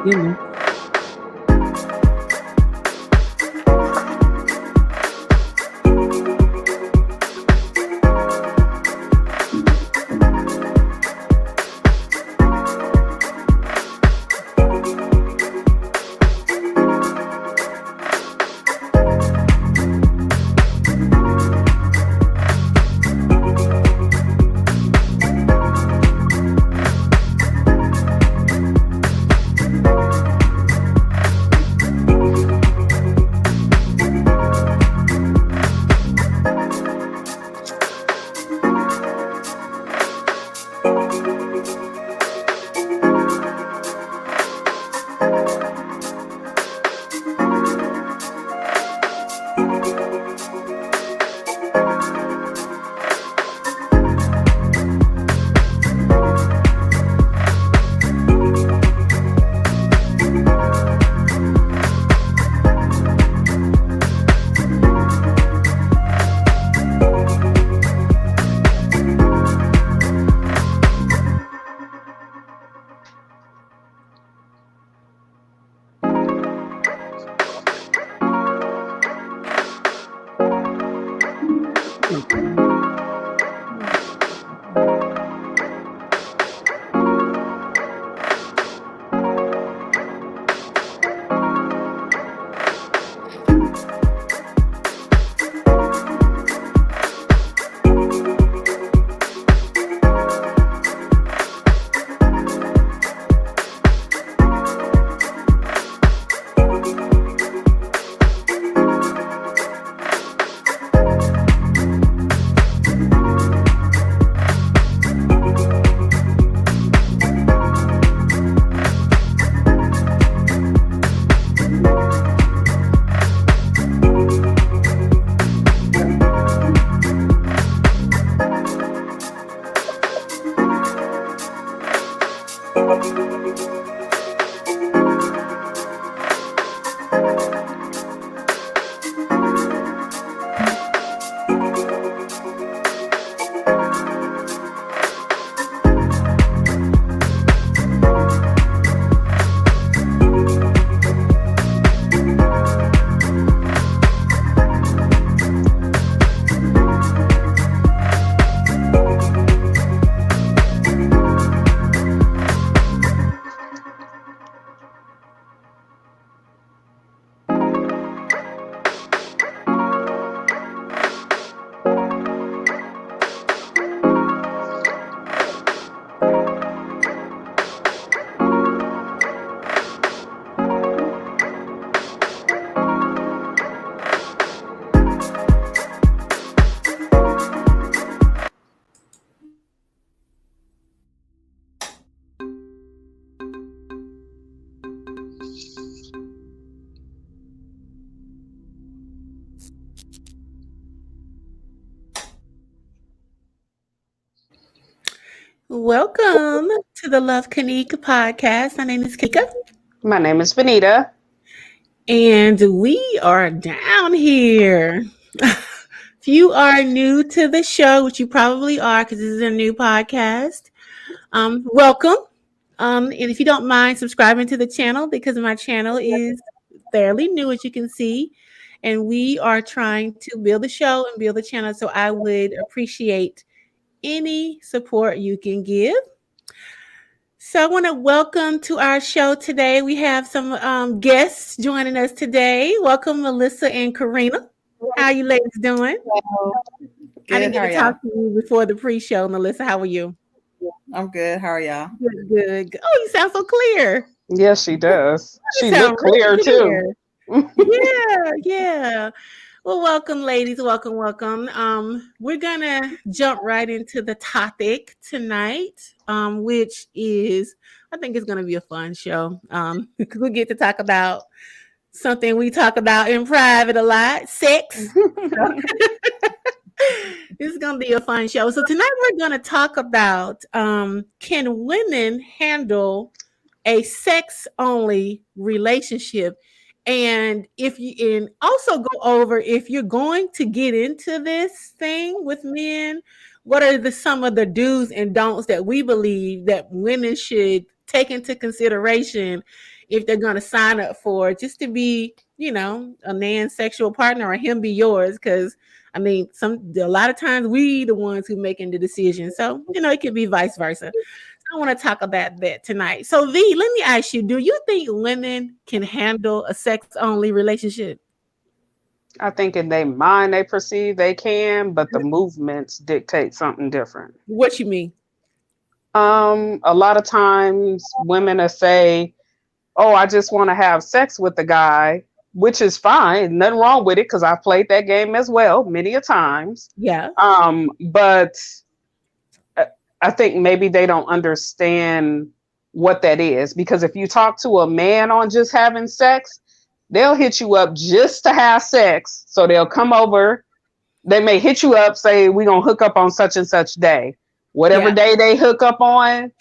Amen. Welcome to the Love Kanika podcast. My name is Kika, My name is Benita. and we are down here. If you are new to the show, which you probably are because this is a new podcast, welcome. And if you don't mind subscribing to the channel, because my channel is fairly new, as you can see, and we are trying to build the show and build the channel. So I would appreciate any support you can give. So I want to welcome to our show today. We have some guests joining us today. Welcome, Melissa and Karina. How you ladies doing? I didn't Good. get How to are talk y'all? to you before the pre-show, Melissa. How are you? I'm good. How are y'all? Good, good. Oh, you sound so clear. Yes, she does. You She sound looked clear really too. clear. Yeah, yeah. Well, welcome, ladies. Welcome, welcome. We're gonna jump right into the topic tonight, which is I think it's gonna be a fun show. Because we get to talk about something we talk about in private a lot, sex. This is gonna be a fun show. So tonight we're gonna talk about can women handle a sex only relationship, and if you and also go over if you're going to get into this thing with men, what are the some of the do's and don'ts that we believe that women should take into consideration if they're going to sign up for just to be, a man's sexual partner or him be yours. Because I mean, a lot of times we the ones who making the decision. So, it could be vice versa. I want to talk about that tonight. So, V, let me ask you, do you think women can handle a sex-only relationship? I think in their mind they perceive they can, but the movements dictate something different. What you mean? A lot of times women will say, "Oh, I just want to have sex with the guy," which is fine. Nothing wrong with it because I've played that game as well many a times. Yeah. But I think maybe they don't understand what that is, because if you talk to a man on just having sex, they'll hit you up just to have sex. So they'll come over. They may hit you up, say, "We're going to hook up on such and such day." Whatever day they hook up on,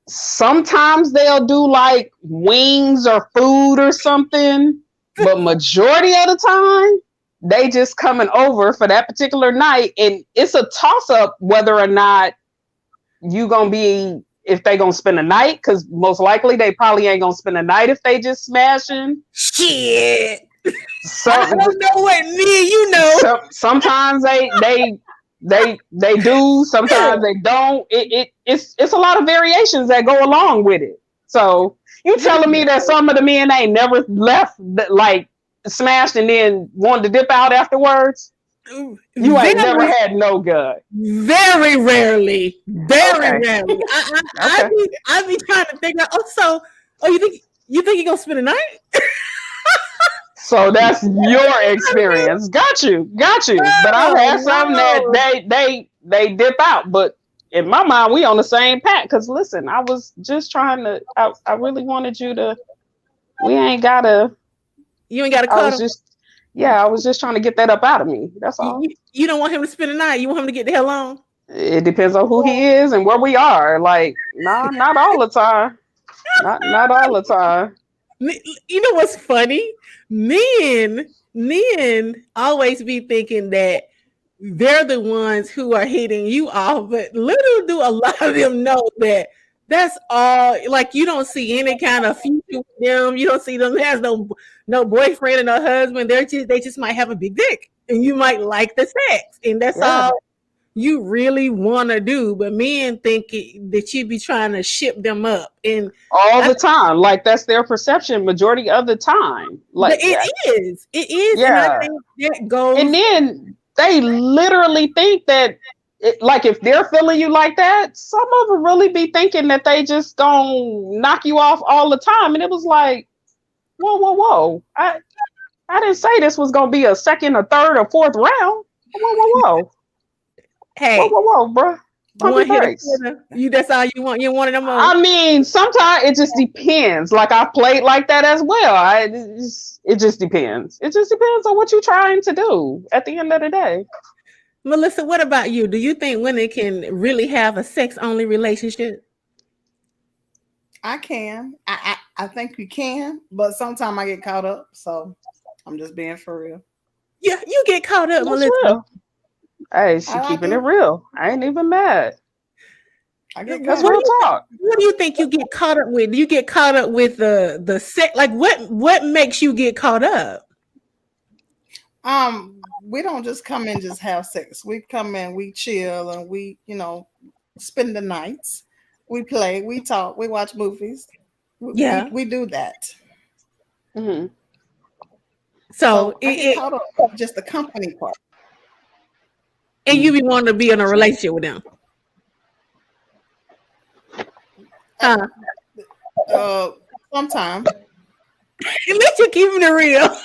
sometimes they'll do like wings or food or something. But majority of the time, they just coming over for that particular night. And it's a toss-up whether or not you going to be, if they going to spend a night, because most likely they probably ain't going to spend a night if they just smashing. Shit. I don't know what me, sometimes they do, sometimes they don't. It's a lot of variations that go along with it. So you telling me that some of the men ain't never left, like smashed and then wanted to dip out afterwards? You ain't never had no gut. Very rarely. Rarely. I be trying to think. You think you're gonna spend a night? So that's your experience. Got you. But I've had some that they dip out. But in my mind, we on the same path. Because listen, I was just trying to. I really wanted you to. We ain't gotta. You ain't gotta cut him. I was just trying to get that up out of me. That's all. You don't want him to spend the night. You want him to get the hell on. It depends on who he is and where we are. Like, not all the time. Not all the time. You know what's funny? Men always be thinking that they're the ones who are hitting you off, but little do a lot of them know that that's all. Like, you don't see any kind of future with them. You don't see them as no boyfriend or no husband. They just might have a big dick, and you might like the sex, and that's all you really want to do. But men think that you be trying to ship them up, and all the time. Like, that's their perception majority of the time. Like, it is. Yeah. And I think that goes. And then they literally think that, like, if they're feeling you like that, some of them really be thinking that they just gonna knock you off all the time. And it was like, whoa. I didn't say this was gonna be a second or third or fourth round. Whoa. Hey, whoa, bro. That's all you want. You wanted them all. I mean, sometimes it just depends. Like, I've played like that as well. It just depends. It just depends on what you're trying to do at the end of the day. Melissa, what about you? Do you think women can really have a sex-only relationship? I can. I think you can, but sometimes I get caught up. So I'm just being for real. Yeah, you get caught up, Melissa. Real. Hey, she keeping it real. I ain't even mad. That's real talk. What do you think you get caught up with? Do you get caught up with the sex? Like, what makes you get caught up? We don't just come in just have sex. We come in, we chill, and we, spend the nights. We play, we talk, we watch movies. We do that. Mm-hmm. So I get caught up just the company part. And you be wanting to be in a relationship with them. Sometimes. At least you're keeping it real.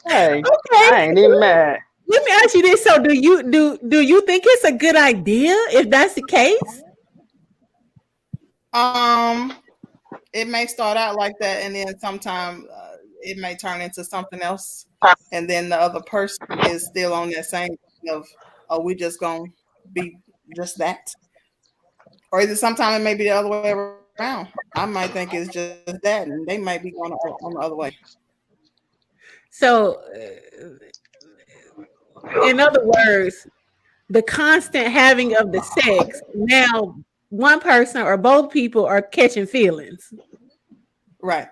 Hey, okay. I ain't even mad. Let me ask you this. So do you think it's a good idea if that's the case? It may start out like that, and then sometimes it may turn into something else, and then the other person is still on that same of, are we just gonna be just that? Or either sometimes it may be the other way around. I might think it's just that, and they might be going on the other way. So, in other words, the constant having of the sex, now one person or both people are catching feelings. Right.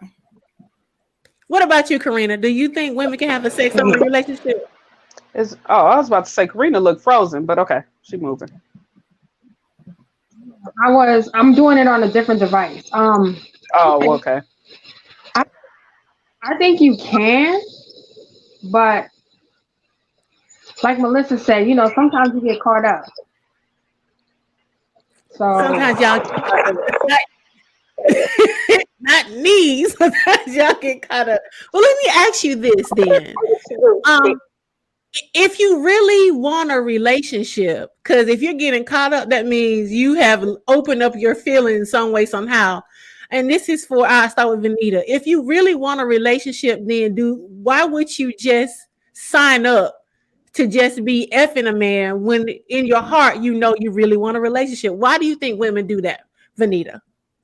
What about you, Karina? Do you think women can have a sex only relationship? I was about to say Karina looked frozen, but okay, she moving. I'm doing it on a different device. Oh, okay. I think you can, but like Melissa said, sometimes you get caught up. So Sometimes y'all not me. Sometimes y'all get caught up. Well, let me ask you this then. If you really want a relationship, because if you're getting caught up, that means you have opened up your feelings some way, somehow. And this is for, I'll start with Vanita. If you really want a relationship, then why would you just sign up to just be effing a man when in your heart you know you really want a relationship? Why do you think women do that, Vanita?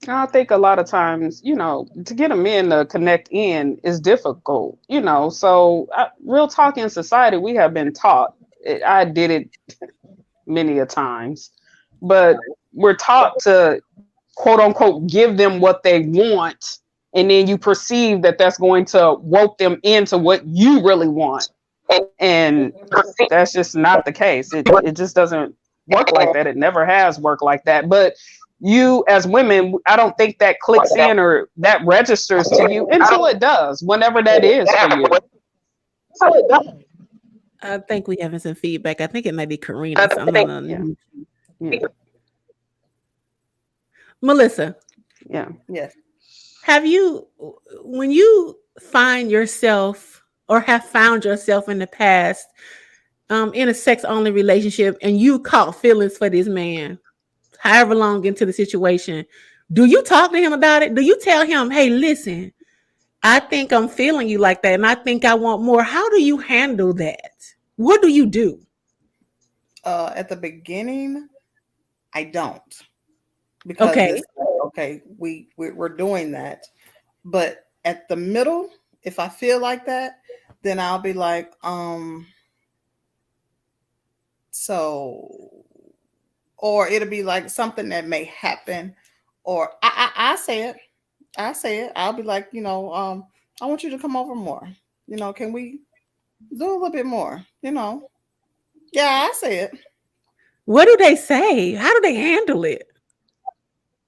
I think a lot of times, to get a man to connect in is difficult, So, real talk, in society, we have been taught. I did it many a times, but we're taught to, quote unquote, give them what they want, and then you perceive that that's going to rope them into what you really want, and that's just not the case. It just doesn't work like that. It never has worked like that. But you, as women, I don't think that clicks in or that registers to you until it does, whenever that is for you. I think we having some feedback. I think it might be Karina. Yeah. Melissa. Yeah. Yes. Have you, when you find yourself or have found yourself in the past in a sex-only relationship and you caught feelings for this man, however long into the situation, do you talk to him about it? Do you tell him, hey, listen, I think I'm feeling you like that and I think I want more? How do you handle that? What do you do? At the beginning, I don't. Because we're doing that. But at the middle, if I feel like that, then I'll be like, or it'll be like something that may happen, or I say it. I'll be like, I want you to come over more. Can we do a little bit more? Yeah, I say it. What do they say? How do they handle it?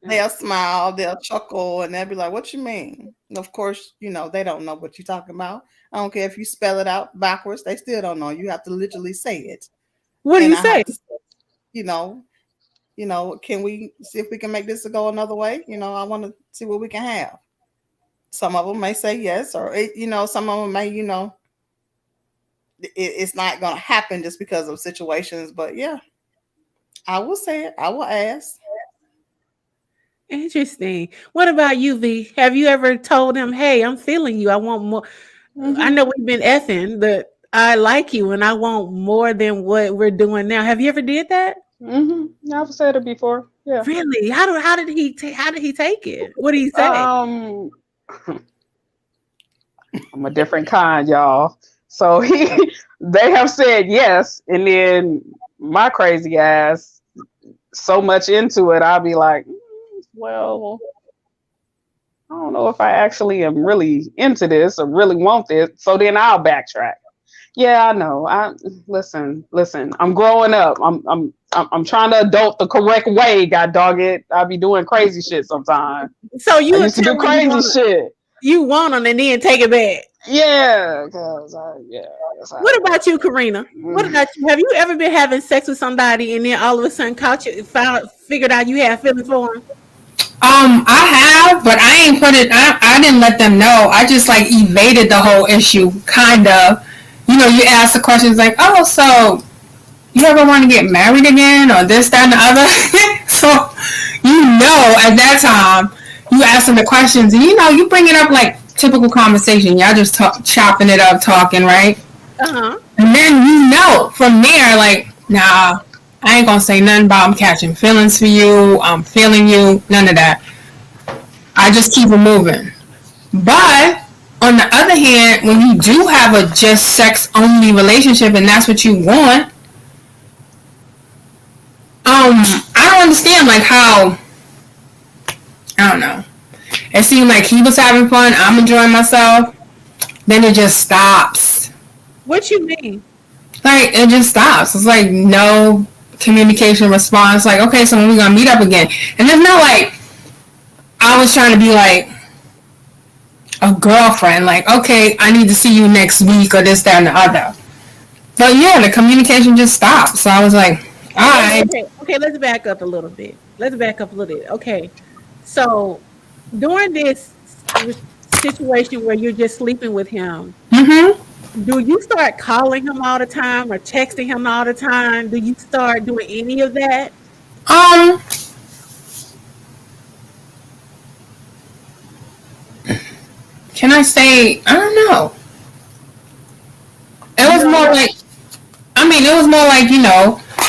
They'll smile, they'll chuckle, and they'll be like, what you mean? And of course, they don't know what you're talking about. I don't care if you spell it out backwards, they still don't know. You have to literally say it. What do you say? Can we see if we can make this go another way? I want to see what we can have. Some of them may say yes, or some of them may, it's not going to happen just because of situations. But yeah, I will say it. I will ask. Interesting. What about you, V? Have you ever told him, hey, I'm feeling you, I want more? Mm-hmm. I know we've been effing, but I like you and I want more than what we're doing now. Have you ever did that? Mm-hmm. I've said it before. Yeah. Really? How did he take it? What did he say? I'm a different kind, y'all. So they have said yes, and then my crazy ass so much into it, I'll be like, well, I don't know if I actually am really into this or really want this. So then I'll backtrack. Yeah, I know. Listen. I'm growing up. I'm trying to adult the correct way. God dog it. I'll be doing crazy shit sometimes. So you used to do crazy shit. You want them and then take it back. Yeah. What about you, Karina? What about you? Have you ever been having sex with somebody and then all of a sudden figured out you had feelings for them? I have, but I ain't put it. I didn't let them know. I just evaded the whole issue, kind of. You ask the questions like, "Oh, so you ever want to get married again, or this, that, and the other?" So, at that time, you ask them the questions, and you bring it up like typical conversation. Y'all just chopping it up, talking, right? And then from there, nah. I ain't gonna say nothing about I'm catching feelings for you, I'm feeling you, none of that. I just keep it moving. But on the other hand, when you do have a just sex only relationship and that's what you want, I don't understand how, I don't know. it seemed like he was having fun, I'm enjoying myself, then it just stops. What you mean? Like, it just stops. It's like no communication response. Like, okay, so when we gonna meet up again? And it's not like I was trying to be like a girlfriend. Like, okay, I need to see you next week or this, that, and the other. But yeah, the communication just stopped. So I was like, all right. Okay, let's back up a little bit. Okay. So during this situation where you're just sleeping with him, do you start calling him all the time or texting him all the time? Do you start doing any of that? Can I say, I don't know. It was more like, it was more like,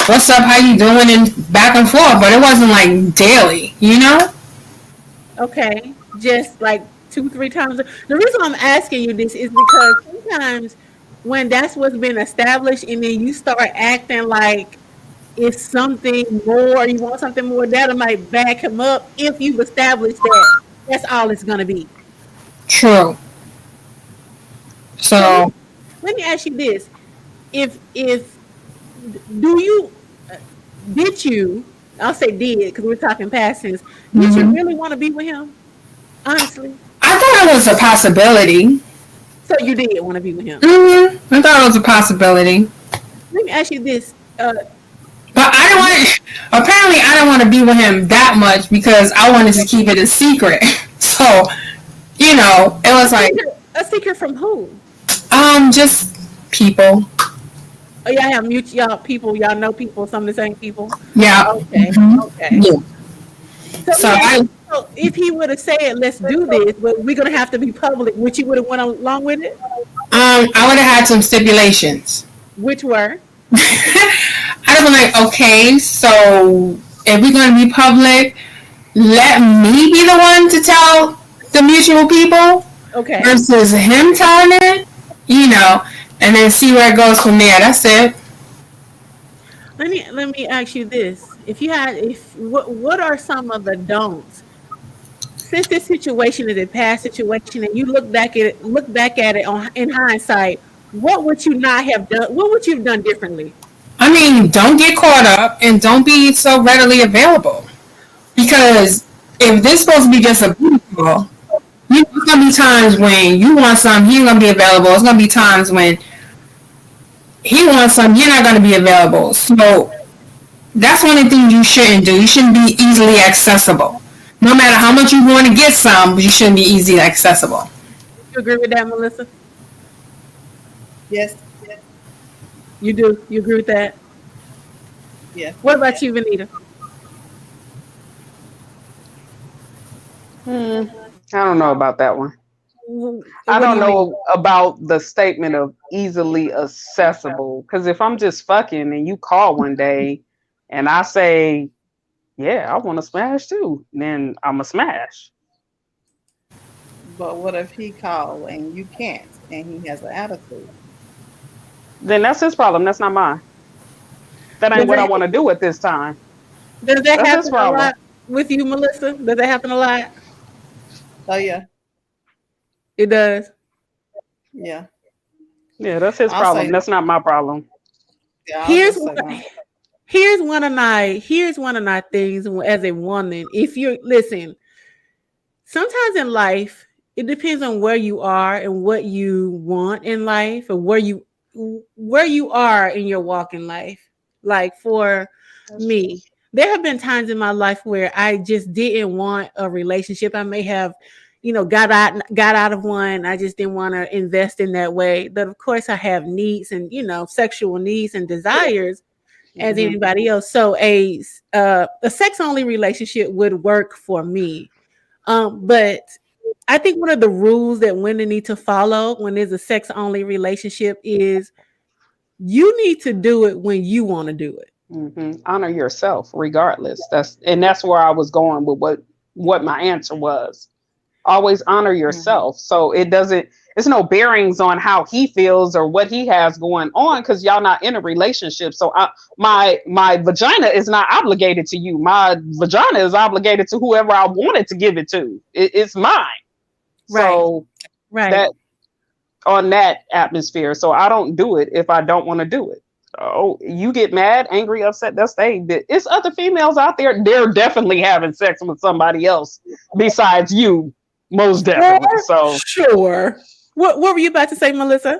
what's up, how you doing, and back and forth, but it wasn't like daily, Okay, just like 2-3 times. The reason I'm asking you this is because sometimes when that's what's been established and then you start acting like it's something more, you want something more, that might back him up if you've established that that's all it's going to be. True. So let me ask you this. If did you, I'll say did because we're talking past tense, did you really want to be with him? Honestly? I thought it was a possibility. So you did want to be with him? I thought it was a possibility. Let me ask you this. But I didn't want to, apparently I didn't want to be with him that much because I wanted to keep it a secret. So, it was like. A secret from who? Just people. Oh, y'all have y'all people, y'all know people, some of the same people? Yeah. Okay. Okay. Yeah. So if he would have said, let's do this, but we're going to have to be public, would you would have went along with it? I would have had some stipulations. Which were? I'd have been like, okay, so if we're going to be public, let me be the one to tell the mutual people. Okay. Versus him telling it, and then see where it goes from there. That's it. Let me ask you this: what are some of the don'ts? Since this situation is a past situation, and you look back at it in hindsight, what would you not have done? What would you have done differently? Don't get caught up and don't be so readily available. Because if this is supposed to be just a booty call, there's gonna be times when you want something, he ain't gonna be available. It's gonna be times when he wants something, you're not gonna be available. So that's one of the things you shouldn't do. You shouldn't be easily accessible. No matter how much you want to get some, you shouldn't be easily accessible. You agree with that, Melissa? Yes. You do? You agree with that? Yeah. What about you, Vanita? I don't know about that one. I don't know about the statement of easily accessible. Because if I'm just fucking and you call one day and I say, yeah, I want to smash too, then I'm a smash. But what if he called and you can't and he has an attitude? Then that's his problem. That's not mine. That ain't what I want to do at this time. Does that happen a lot with you, Melissa? Does that happen a lot? Oh, yeah. It does? Yeah. Yeah, that's his problem. That's not my problem. Yeah, here's one of my things as a woman. If you're listen, sometimes in life, it depends on where you are and what you want in life, or where you are in your walk in life. Like for me, there have been times in my life where I just didn't want a relationship. I may have, got out of one. I just didn't want to invest in that way. But of course, I have needs and sexual needs and desires as anybody else. So a sex only relationship would work for me. But I think one of the rules that women need to follow when there's a sex only relationship is you need to do it when you want to do it. Honor yourself regardless. That's where I was going with what my answer was. Always honor yourself. So it doesn't, it's no bearings on how he feels or what he has going on because y'all not in a relationship. So my vagina is not obligated to you. My vagina is obligated to whoever I wanted to give it to. It's mine. Right. So that on that atmosphere. So I don't do it if I don't want to do it. Oh, you get mad, angry, upset. That's they. It's other females out there. They're definitely having sex with somebody else besides you, most definitely. So sure. What were you about to say, Melissa?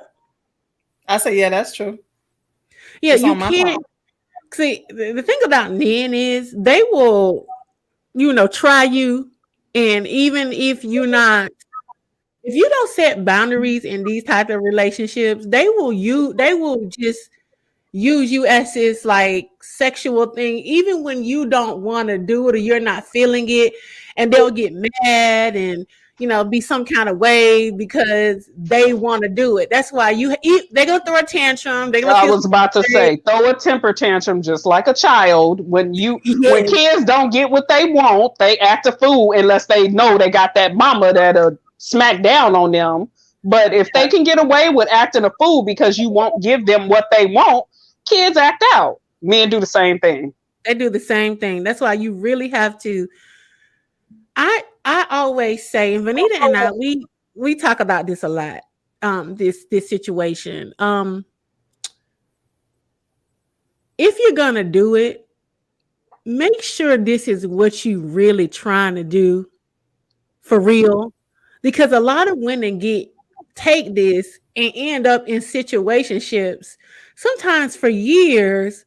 I said, yeah, that's true. Yeah, you can't see. The thing about men is they will, try you, and even if you don't set boundaries in these type of relationships, they will just use you as this like sexual thing, even when you don't want to do it or you're not feeling it, and they'll get mad and be some kind of way because they want to do it. That's why they're gonna throw a tantrum. I was about to say, throw a temper tantrum just like a child. When kids don't get what they want, they act a fool unless they know they got that mama that'll smack down on them. But if they can get away with acting a fool because you won't give them what they want, kids act out. Men do the same thing. They do the same thing. That's why you really have to. I always say, and Vanita and I, we talk about this a lot. This situation. If you're gonna do it, make sure this is what you really trying to do for real, because a lot of women take this and end up in situationships sometimes for years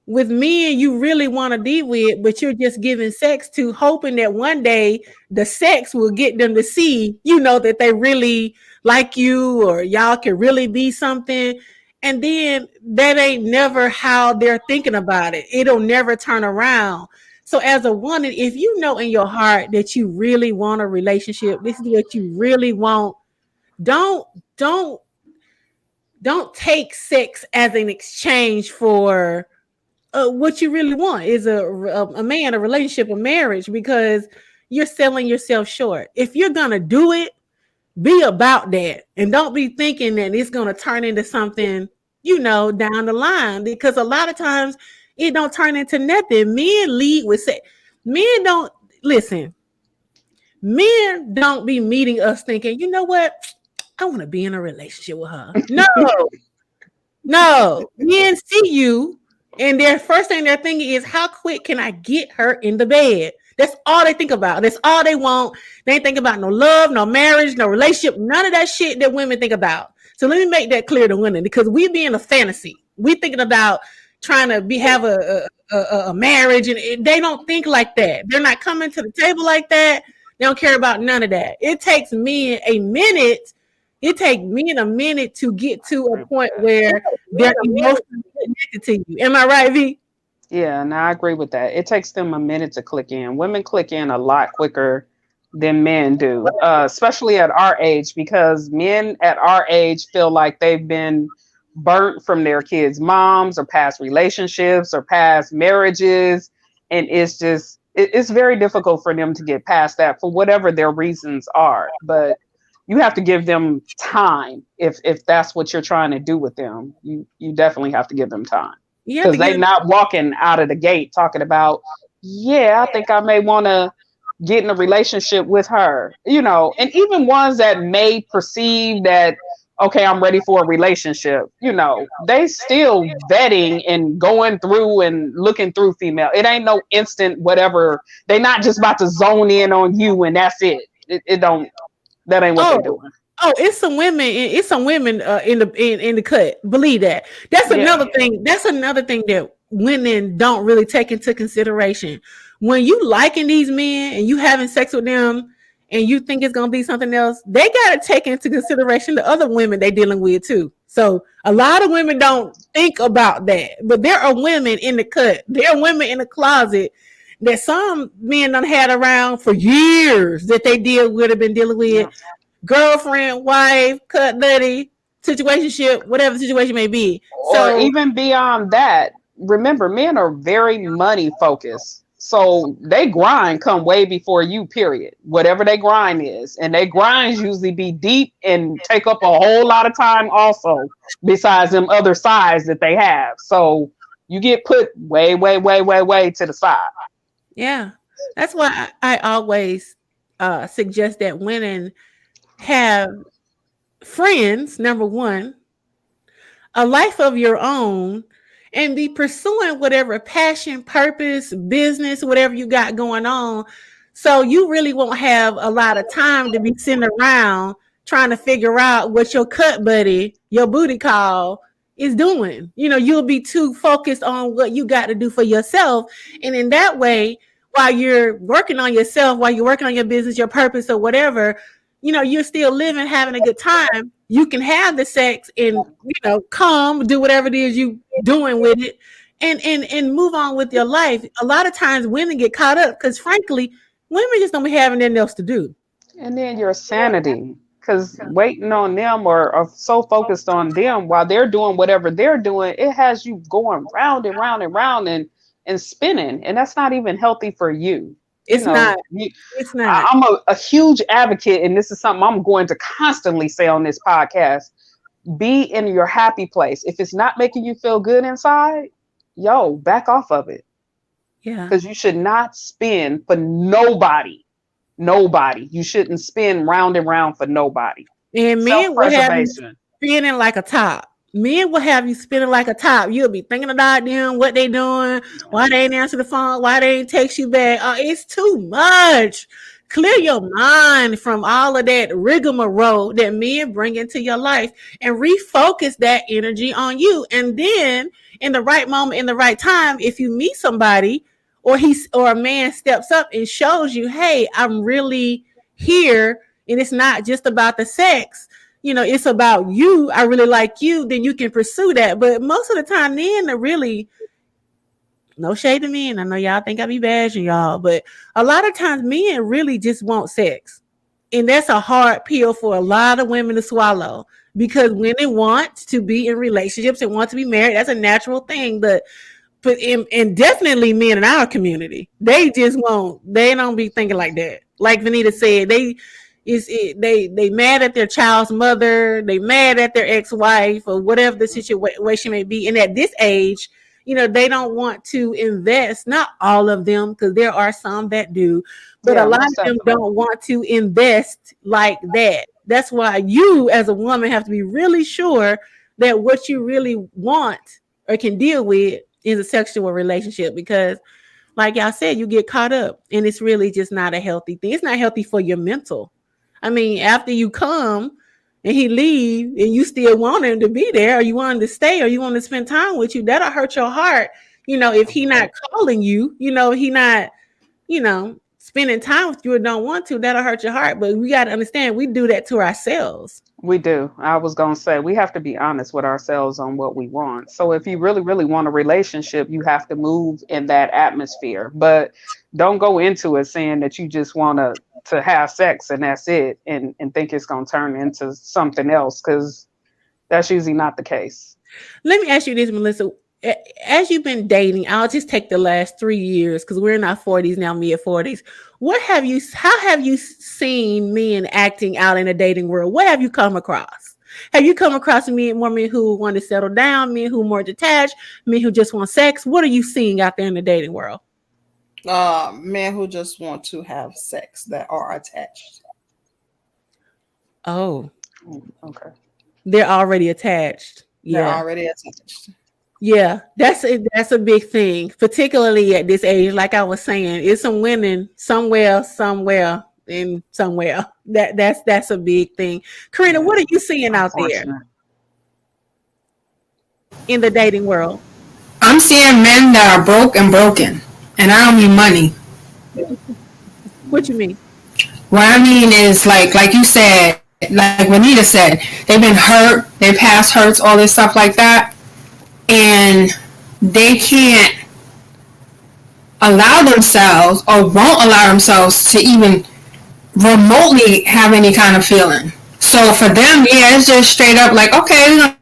with men you really want to be with, but you're just giving sex to, hoping that one day the sex will get them to see, that they really like you or y'all can really be something. And then that ain't never how they're thinking about it. It'll never turn around. So as a woman, if you know in your heart that you really want a relationship, this is what you really want, don't take sex as an exchange for what you really want is a man, a relationship, a marriage, because you're selling yourself short. If you're going to do it, be about that. And don't be thinking that it's going to turn into something, down the line, because a lot of times it don't turn into nothing. Men lead with sex. Men don't be meeting us thinking, you know what? I want to be in a relationship with her. No, men see you, and their first thing they're thinking is, how quick can I get her in the bed? That's all they think about. That's all they want. They ain't think about no love, no marriage, no relationship, none of that shit that women think about. So let me make that clear to women, because we be in a fantasy. We thinking about trying to have a marriage, and they don't think like that. They're not coming to the table like that. They don't care about none of that. It takes men a minute. It takes men a minute to get to a point where they're emotionally connected to you. Am I right, V? Yeah, and I agree with that. It takes them a minute to click in. Women click in a lot quicker than men do, especially at our age, because men at our age feel like they've been burnt from their kids' moms or past relationships or past marriages. And it's very difficult for them to get past that for whatever their reasons are. But you have to give them time if that's what you're trying to do with them. You definitely have to give them time, because they're not walking out of the gate talking about, I think I may want to get in a relationship with her, and even ones that may perceive that, okay, I'm ready for a relationship, they still vetting and going through and looking through female. It ain't no instant whatever. They're not just about to zone in on you and that's it. That ain't what they're doing. Oh, it's some women in the cut. Believe that. That's another thing. That's another thing that women don't really take into consideration. When you liking these men and you having sex with them and you think it's gonna be something else, they gotta take into consideration the other women they dealing with too. So a lot of women don't think about that. But there are women in the cut, there are women in the closet that some men done had around for years that they have been dealing with. Girlfriend, wife, cut buddy, situationship, whatever the situation may be. Or even beyond that, remember, men are very money focused. So they grind come way before you, period. Whatever they grind is. And they grinds usually be deep and take up a whole lot of time also, besides them other sides that they have. So you get put way, way, way, way, way to the side. Yeah. That's why I always suggest that women have friends, number one, a life of your own, and be pursuing whatever passion, purpose, business, whatever you got going on. So you really won't have a lot of time to be sitting around trying to figure out what your cut buddy, your booty call is doing. You know, you'll be too focused on what you got to do for yourself. And in that way, while you're working on yourself, while you're working on your business, your purpose or whatever, you know, you're still living, having a good time. You can have the sex and, you know, come do whatever it is you doing with it and move on with your life. A lot of times women get caught up because frankly, women just don't be having nothing else to do. And then your sanity, because waiting on them or so focused on them while they're doing whatever they're doing, it has you going round and round and round and spinning. And that's not even healthy for you. It's not. It's not. I'm a huge advocate, and this is something I'm going to constantly say on this podcast. Be in your happy place. If it's not making you feel good inside, back off of it. Yeah. Because you should not spin for nobody. Nobody. You shouldn't spin round and round for nobody. And men will have you spinning like a top. Men will have you spinning like a top. You'll be thinking about them, what they doing, why they ain't answer the phone, why they ain't text you back. It's too much. Clear your mind from all of that rigmarole that men bring into your life and refocus that energy on you. And then in the right moment, in the right time, if you meet somebody or a man steps up and shows you, hey, I'm really here and it's not just about the sex. You know, it's about you. I really like you. Then you can pursue that. But most of the time, men are really, no shade to men. I know y'all think I be bashing y'all, but a lot of times men really just want sex. And that's a hard pill for a lot of women to swallow because women want to be in relationships and want to be married. That's a natural thing. But and definitely men in our community, they don't be thinking like that. Like Vanita said, they mad at their child's mother, they mad at their ex-wife or whatever the situation may be. And at this age, you know, they don't want to invest, not all of them, because there are some that do, but a lot of them don't want to invest like that. That's why you as a woman have to be really sure that what you really want or can deal with is a sexual relationship, because like y'all said, you get caught up and it's really just not a healthy thing. It's not healthy for your mental. I mean, after you come and he leave and you still want him to be there, or you want him to stay, or you want to spend time with you, that'll hurt your heart. You know, if he not calling you, you know, he not, you know, spending time with you or don't want to, that'll hurt your heart. But we got to understand, we do that to ourselves. We do. I was going to say, we have to be honest with ourselves on what we want. So if you really, really want a relationship, you have to move in that atmosphere. But don't go into it saying that you just want to have sex and that's it, and think it's going to turn into something else, because that's usually not the case. Let me ask you this, Melissa. As you've been dating, I'll just take the last 3 years because we're in our 40s now, mid 40s. How have you seen men acting out in the dating world? What have you come across? Have you come across more men who want to settle down, men who are more detached, men who just want sex? What are you seeing out there in the dating world? Men who just want to have sex that are attached. Oh, okay. They're already attached. They're already attached. Yeah, that's a big thing, particularly at this age. Like I was saying, it's some women somewhere, that's a big thing. Karina, what are you seeing out there in the dating world? I'm seeing men that are broke and broken, and I don't mean money. What you mean? What I mean is like you said, like Juanita said, they've been hurt, they've past hurts, all this stuff like that. And they can't allow themselves or won't allow themselves to even remotely have any kind of feeling. So for them, yeah, it's just straight up like, okay, we're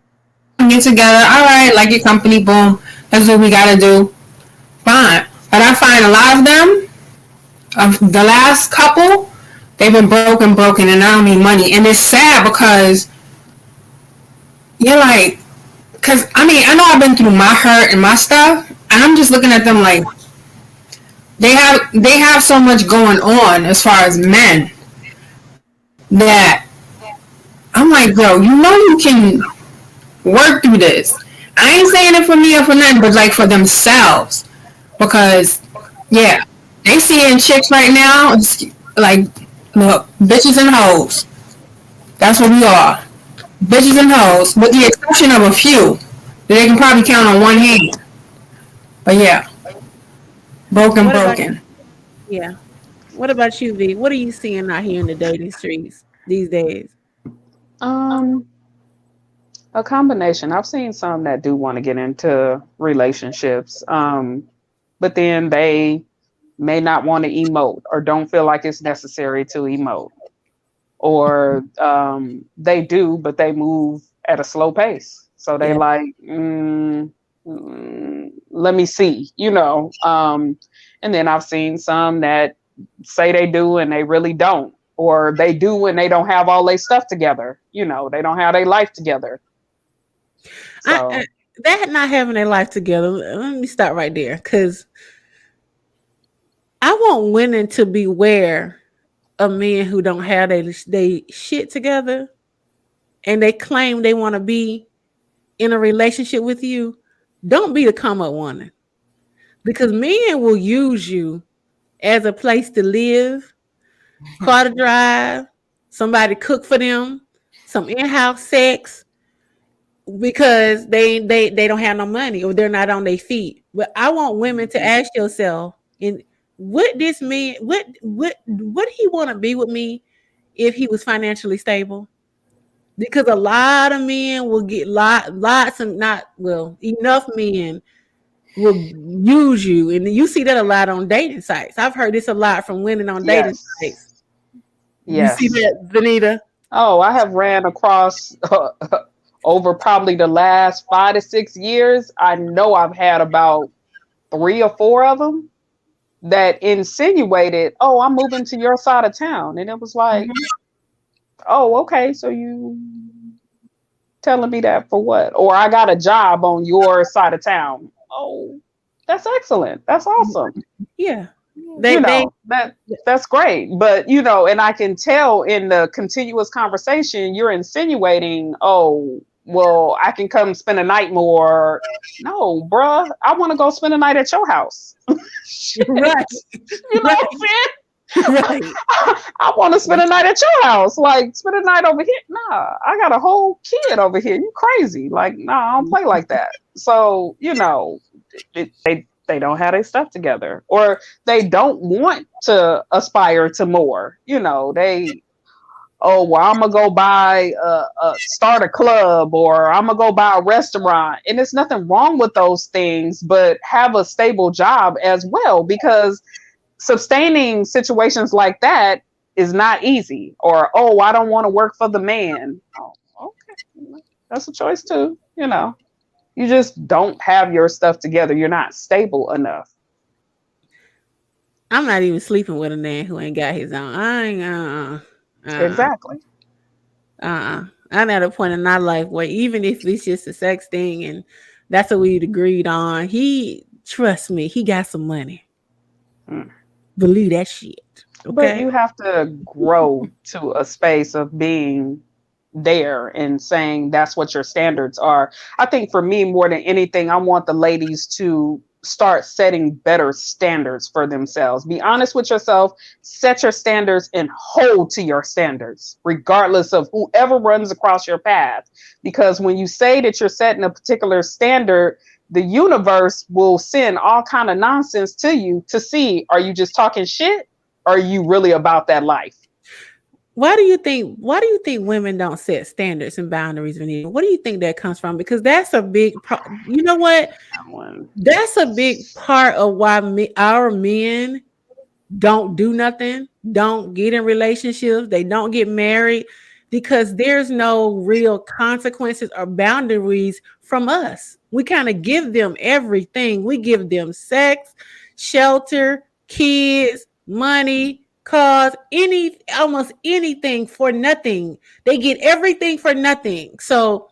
gonna get together. All right, like your company, boom. That's what we gotta do. Fine. But I find a lot of them, of the last couple, they've been broken, and I don't need money. And it's sad because you're like, because I mean, I know I've been through my hurt and my stuff, and I'm just looking at them like they have so much going on as far as men that I'm like, yo, you know you can work through this. I ain't saying it for me or for nothing, but like for themselves. Because, yeah, they seeing chicks right now, like, look, bitches and hoes. That's what we are. Bitches and hoes, with the exception of a few that they can probably count on one hand. But yeah, broken. Yeah. What about you, V? What are you seeing out here in the dating streets these days? A combination. I've seen some that do want to get into relationships, but then they may not want to emote or don't feel like it's necessary to emote, or they do, but they move at a slow pace. So they like, let me see, and then I've seen some that say they do and they really don't, or they do and they don't have all their stuff together. They don't have their life together. So. That not having their life together, let me stop right there, because I want women to beware of men who don't have they shit together and they claim they want to be in a relationship with you. Don't be the come up woman, because men will use you as a place to live, car to drive, somebody to cook for them, some in-house sex, because they don't have no money or they're not on their feet. But I want women to ask yourself, would this man, would he want to be with me if he was financially stable? Because a lot of men will get enough men will use you, and you see that a lot on dating sites. I've heard this a lot from women on dating sites. Yes. You see that, Vanita? Oh, I have ran across over probably the last 5 to 6 years. I know I've had about 3 or 4 of them that insinuated, "Oh, I'm moving to your side of town," and it was like, "Oh, okay, so you telling me that for what?" Or, "I got a job on your side of town." Oh, that's excellent. That's awesome. Yeah. That's great. But, and I can tell in the continuous conversation, you're insinuating, "Oh, well, I can come spend a night more." No, bruh, I want to go spend a night at your house. Right. You know what I'm saying? Right. I want to spend a night at your house. Like, spend a night over here. Nah, I got a whole kid over here. You crazy. Like, nah, I don't play like that. So, they don't have their stuff together, or they don't want to aspire to more. I'm gonna go start a club, or I'm gonna go buy a restaurant. And there's nothing wrong with those things, but have a stable job as well, because sustaining situations like that is not easy. Or, I don't want to work for the man. Oh, okay. That's a choice too. You just don't have your stuff together. You're not stable enough. I'm not even sleeping with a man who ain't got his own. I ain't Exactly. I'm at a point in my life where even if it's just a sex thing and that's what we'd agreed on, trust me, he got some money. Believe that shit. Okay? But you have to grow to a space of being there and saying that's what your standards are. I think for me, more than anything, I want the ladies to start setting better standards for themselves. Be honest with yourself, set your standards, and hold to your standards, regardless of whoever runs across your path. Because when you say that you're setting a particular standard, the universe will send all kind of nonsense to you to see, are you just talking shit? Or are you really about that life? Why do you think women don't set standards and boundaries, Vanita? What do you think that comes from? Because that's a big you know what? That's a big part of why our men don't do nothing, don't get in relationships, they don't get married, because there's no real consequences or boundaries from us. We kind of give them everything. We give them sex, shelter, kids, money, cars, almost anything for nothing. They get everything for nothing. So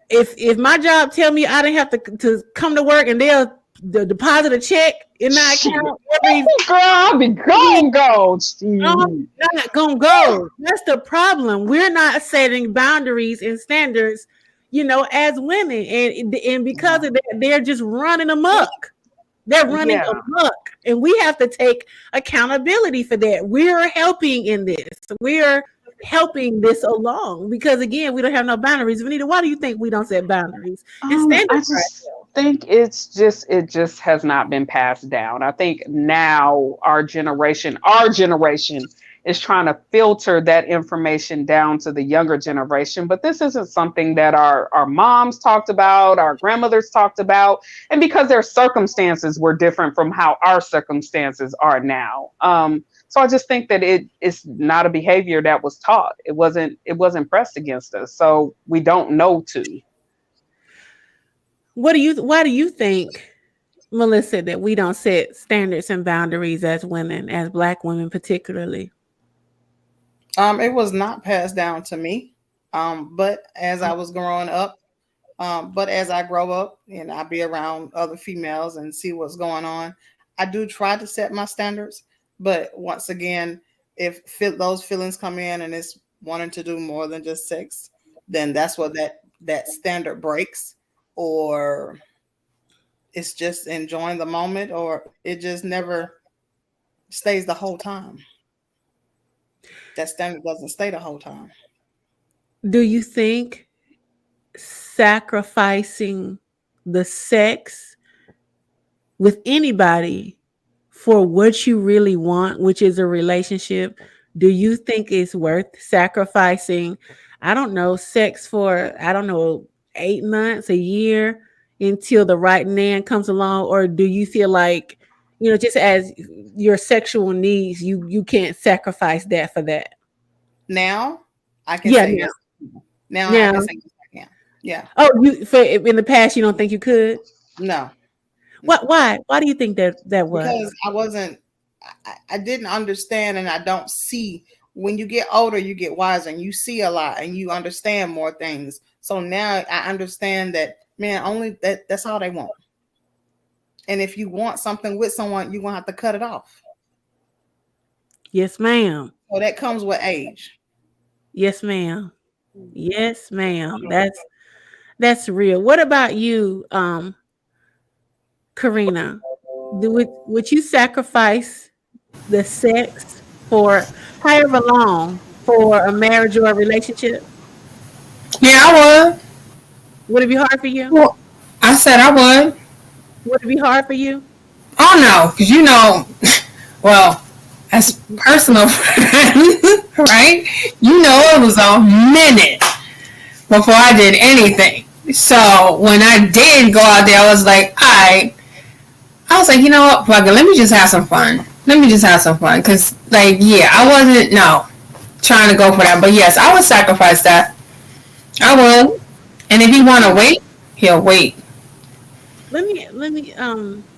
if my job tell me I didn't have to come to work and they'll deposit a check in my account every girl, I'll be go. I'm not gonna go. That's the problem. We're not setting boundaries and standards, as women, and because of that, they're just running amok. They're running amok, and we have to take accountability for that. We're helping in this. We're helping this along because, again, we don't have no boundaries. Vanita, why do you think we don't set boundaries? I just think it just has not been passed down. I think now our generation is trying to filter that information down to the younger generation, but this isn't something that our moms talked about, our grandmothers talked about, and because their circumstances were different from how our circumstances are now. So I just think that it's not a behavior that was taught. It wasn't pressed against us, so we don't know to. Why do you think, Melissa, that we don't set standards and boundaries as women, as Black women particularly? It was not passed down to me. But as I was growing up, but as I grow up and I be around other females and see what's going on, I do try to set my standards. But once again, if those feelings come in and it's wanting to do more than just sex, then that's what that standard breaks, or it's just enjoying the moment, or it just never stays the whole time. That standard doesn't stay the whole time. Do you think sacrificing the sex with anybody for what you really want, which is a relationship, do you think it's worth sacrificing, sex for, 8 months, a year, until the right man comes along? Or do you feel like, just as your sexual needs, you can't sacrifice that for that? Now I can say yes. Now I can say yes, I can. Yeah. Oh, in the past you don't think you could? No. What? Why? Why do you think that was? Because I didn't understand, and I don't see. When you get older, you get wiser, and you see a lot, and you understand more things. So now I understand that, man, only that's all they want. And if you want something with someone, you're gonna have to cut it off. Yes, ma'am. So that comes with age. Yes, ma'am. Yes, ma'am. That's real. What about you, Karina? Would you sacrifice the sex for however long for a marriage or a relationship? Yeah, I would. Would it be hard for you? Well, I said I would. Would it be hard for you? Oh no, because well, as personal friend, right? It was a minute before I did anything. So when I did go out there, I was like, I was like, you know what, fuck it, let me just have some fun. Because, I wasn't, trying to go for that. But yes, I would sacrifice that. I would. And if he want to wait, he'll wait. Let me,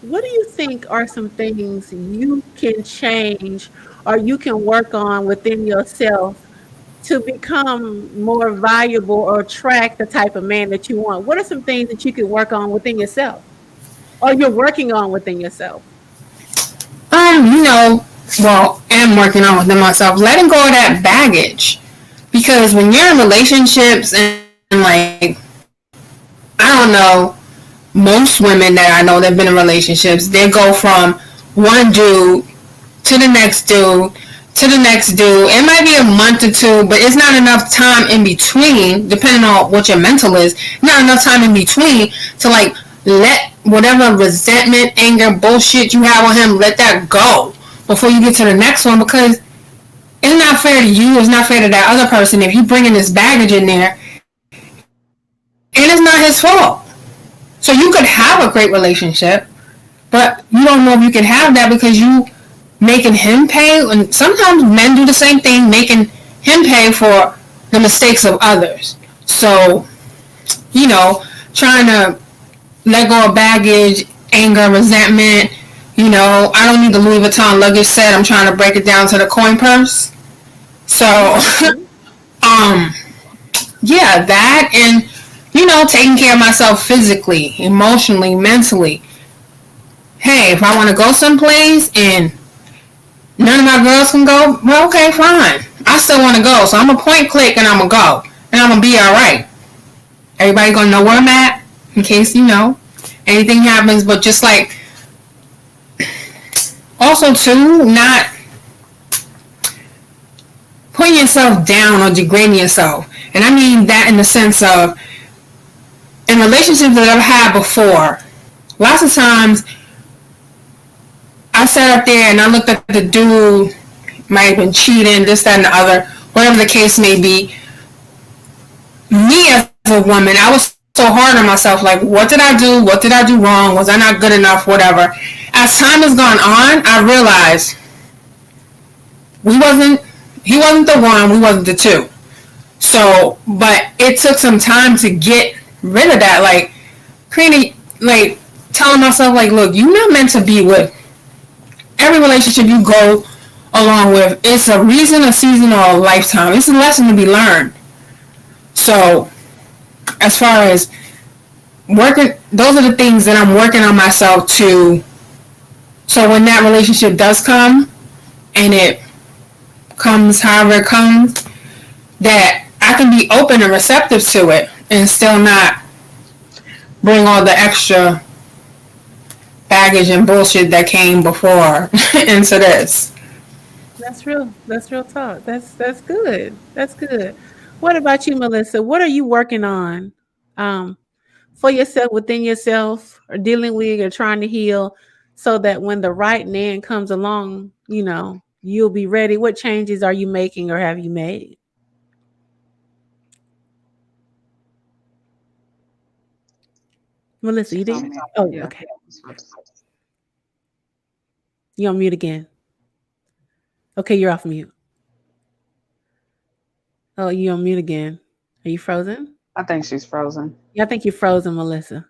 what do you think are some things you can change or you can work on within yourself to become more valuable or attract the type of man that you want? What are some things that you can work on within yourself or you're working on within yourself? I'm working on within myself, letting go of that baggage. Because when you're in relationships and I don't know, most women that I know that have been in relationships, they go from one dude to the next dude to the next dude. It might be a month or two, but it's not enough time in between, depending on what your mental is, not enough time in between to let whatever resentment, anger, bullshit you have on him, let that go before you get to the next one, because it's not fair to you, it's not fair to that other person if you bringing this baggage in there and it's not his fault. So you could have a great relationship, but you don't know if you can have that because you making him pay. And sometimes men do the same thing, making him pay for the mistakes of others. So, trying to let go of baggage, anger, resentment, You know, I don't need the Louis Vuitton luggage set. I'm trying to break it down to the coin purse. So, yeah, that, and, you know, taking care of myself physically, emotionally, mentally. Hey, if I want to go someplace and none of my girls can go, well, okay, fine. I still want to go, so I'm going to point click and I'm going to go. And I'm going to be all right. Everybody going to know where I'm at in case, you know, anything happens. But just like, also too, not putting yourself down or degrading yourself. And I mean that in the sense of, in relationships that I've had before, lots of times I sat up there and I looked at the dude, might have been cheating, this, that, and the other, whatever the case may be. Me as a woman, I was so hard on myself, like, what did I do? What did I do wrong? Was I not good enough? Whatever. As time has gone on, I realized he wasn't the one, we wasn't the two. So, but it took some time to get rid of that, like, creating, like, telling myself, like, look, you're not meant to be with every relationship you go along with. It's a reason, a season, or a lifetime. It's a lesson to be learned. So, as far as working, those are the things that I'm working on myself to, so when that relationship does come, and it comes however it comes, that I can be open and receptive to it and still not bring all the extra baggage and bullshit that came before into this. That's real. That's real talk. That's good. That's good. What about you, Melissa? What are you working on for yourself, within yourself, or dealing with, or trying to heal, so that when the right man comes along, you know, you'll be ready? What changes are you making or have you made? Melissa, you didn't? Oh, Yeah. okay. You on mute again. Okay, you're off mute. Oh, you on mute again. Are you frozen? I think she's frozen. Yeah, I think you're frozen, Melissa.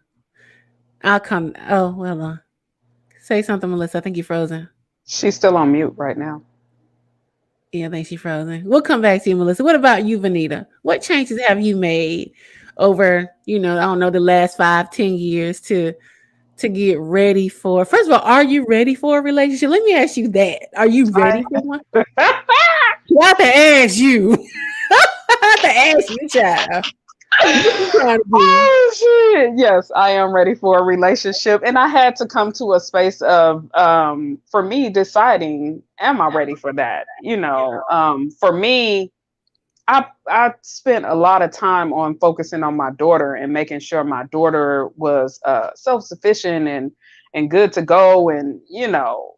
I'll come. Oh, well, say something, Melissa. I think you're frozen. She's still on mute right now. Yeah, I think she's frozen. We'll come back to you, Melissa. What about you, Vanita? What changes have you made over, you know, I don't know, the last 5-10 years to get ready for? First of all, are you ready for a relationship? Let me ask you that. Are you ready for one? I have to ask you. I have to ask you, child. Oh shit! Yes, I am ready for a relationship, and I had to come to a space of, for me, deciding, am I ready for that? You know, for me, I spent a lot of time on focusing on my daughter and making sure my daughter was self-sufficient and good to go, and you know,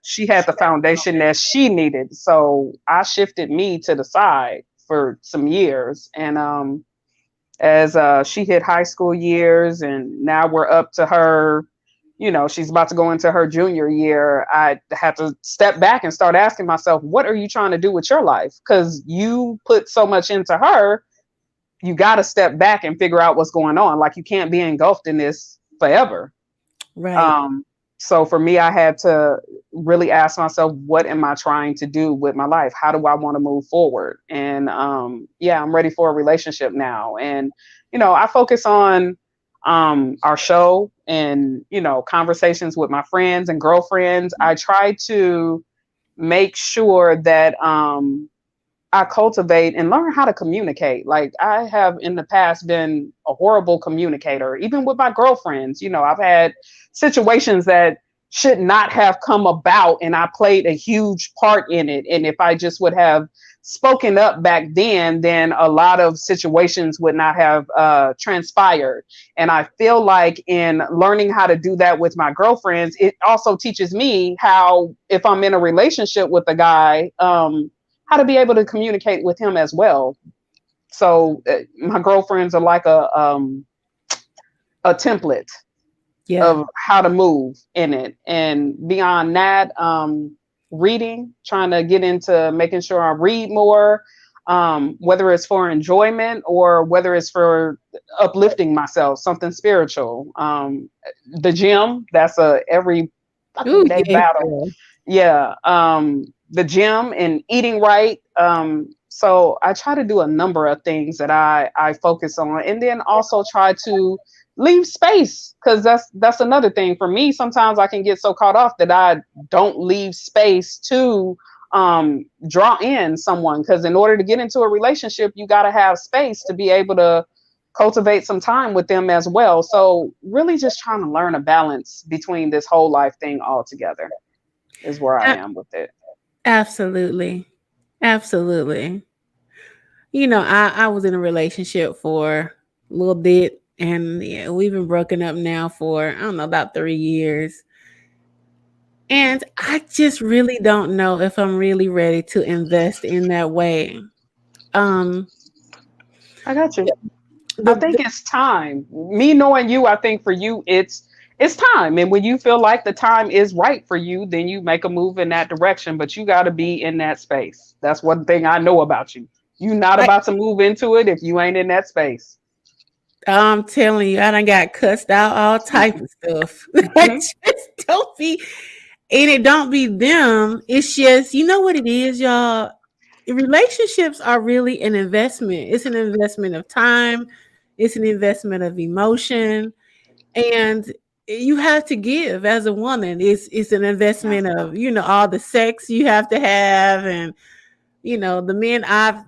she had the foundation that she needed. So I shifted me to the side for some years, and as she hit high school years, and now we're up to her, you know, she's about to go into her junior year, I had to step back and start asking myself, what are you trying to do with your life? Because you put so much into her, you got to step back and figure out what's going on. Like, you can't be engulfed in this forever. Right. So for me, I had to really ask myself, what am I trying to do with my life? How do I want to move forward? And yeah, I'm ready for a relationship now. And, you know, I focus on our show and, you know, conversations with my friends and girlfriends. I try to make sure that I cultivate and learn how to communicate. Like, I have in the past been a horrible communicator, even with my girlfriends. You know, I've had situations that should not have come about, and I played a huge part in it. And if I just would have spoken up back then a lot of situations would not have transpired. And I feel like in learning how to do that with my girlfriends, it also teaches me how, if I'm in a relationship with a guy, how to be able to communicate with him as well. So my girlfriends are like a template of how to move in it. And beyond that, reading, trying to get into making sure I read more, whether it's for enjoyment or whether it's for uplifting myself, something spiritual. The gym, that's a every Ooh, they yeah. battle. Yeah. The gym and eating right. So I try to do a number of things that I focus on, and then also try to leave space, because that's another thing for me. Sometimes I can get so caught off that I don't leave space to draw in someone, because in order to get into a relationship, you got to have space to be able to cultivate some time with them as well. So really just trying to learn a balance between this whole life thing altogether is where I am with it. Absolutely. Absolutely. I was in a relationship for a little bit, and yeah, we've been broken up now for, I don't know, about 3 years. And I just really don't know if I'm really ready to invest in that way. Um, I got you. I the, think it's time. Me knowing you, I think for you it's time. And when you feel like the time is right for you, then you make a move in that direction. But you got to be in that space. That's one thing I know about you. You're not about to move into it if you ain't in that space. I'm telling you, I done got cussed out, all type of stuff. Just don't be, and it don't be them. It's just, you know what it is, y'all. Relationships are really an investment. It's an investment of time. It's an investment of emotion, and you have to give as a woman. It's an investment of all the sex you have to have, and the men I've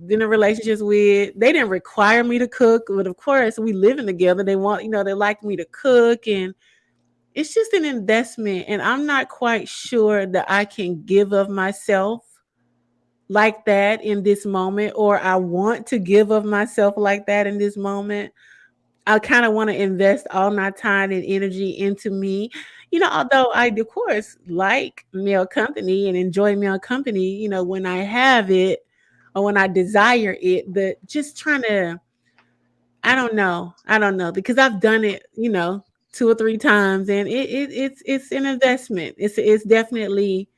been in relationships with, they didn't require me to cook, but of course we living together. They want, they like me to cook, and it's just an investment. And I'm not quite sure that I can give of myself like that in this moment, or I want to give of myself like that in this moment. I kind of want to invest all my time and energy into me. Although I, of course, like male company and enjoy male company, when I have it or when I desire it, but just trying to, I don't know, because I've done it, 2 or 3 times, and it's an investment. It's definitely,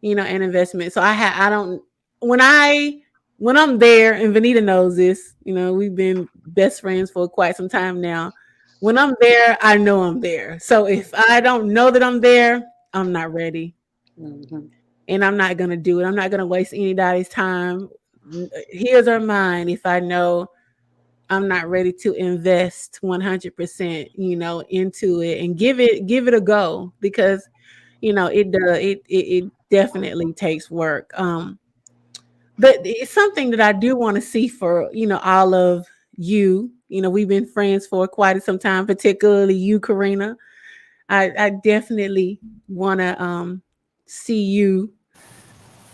an investment. So I don't, when I'm there, and Vanita knows this, we've been best friends for quite some time now. When I'm there, I know I'm there. So if I don't know that I'm there, I'm not ready. Mm-hmm. And I'm not going to do it. I'm not going to waste anybody's time, his or mine, if I know I'm not ready to invest 100%, into it and give it a go, because it definitely takes work. But it's something that I do want to see for, all of you. We've been friends for quite some time, particularly you, Karina. I definitely want to see you,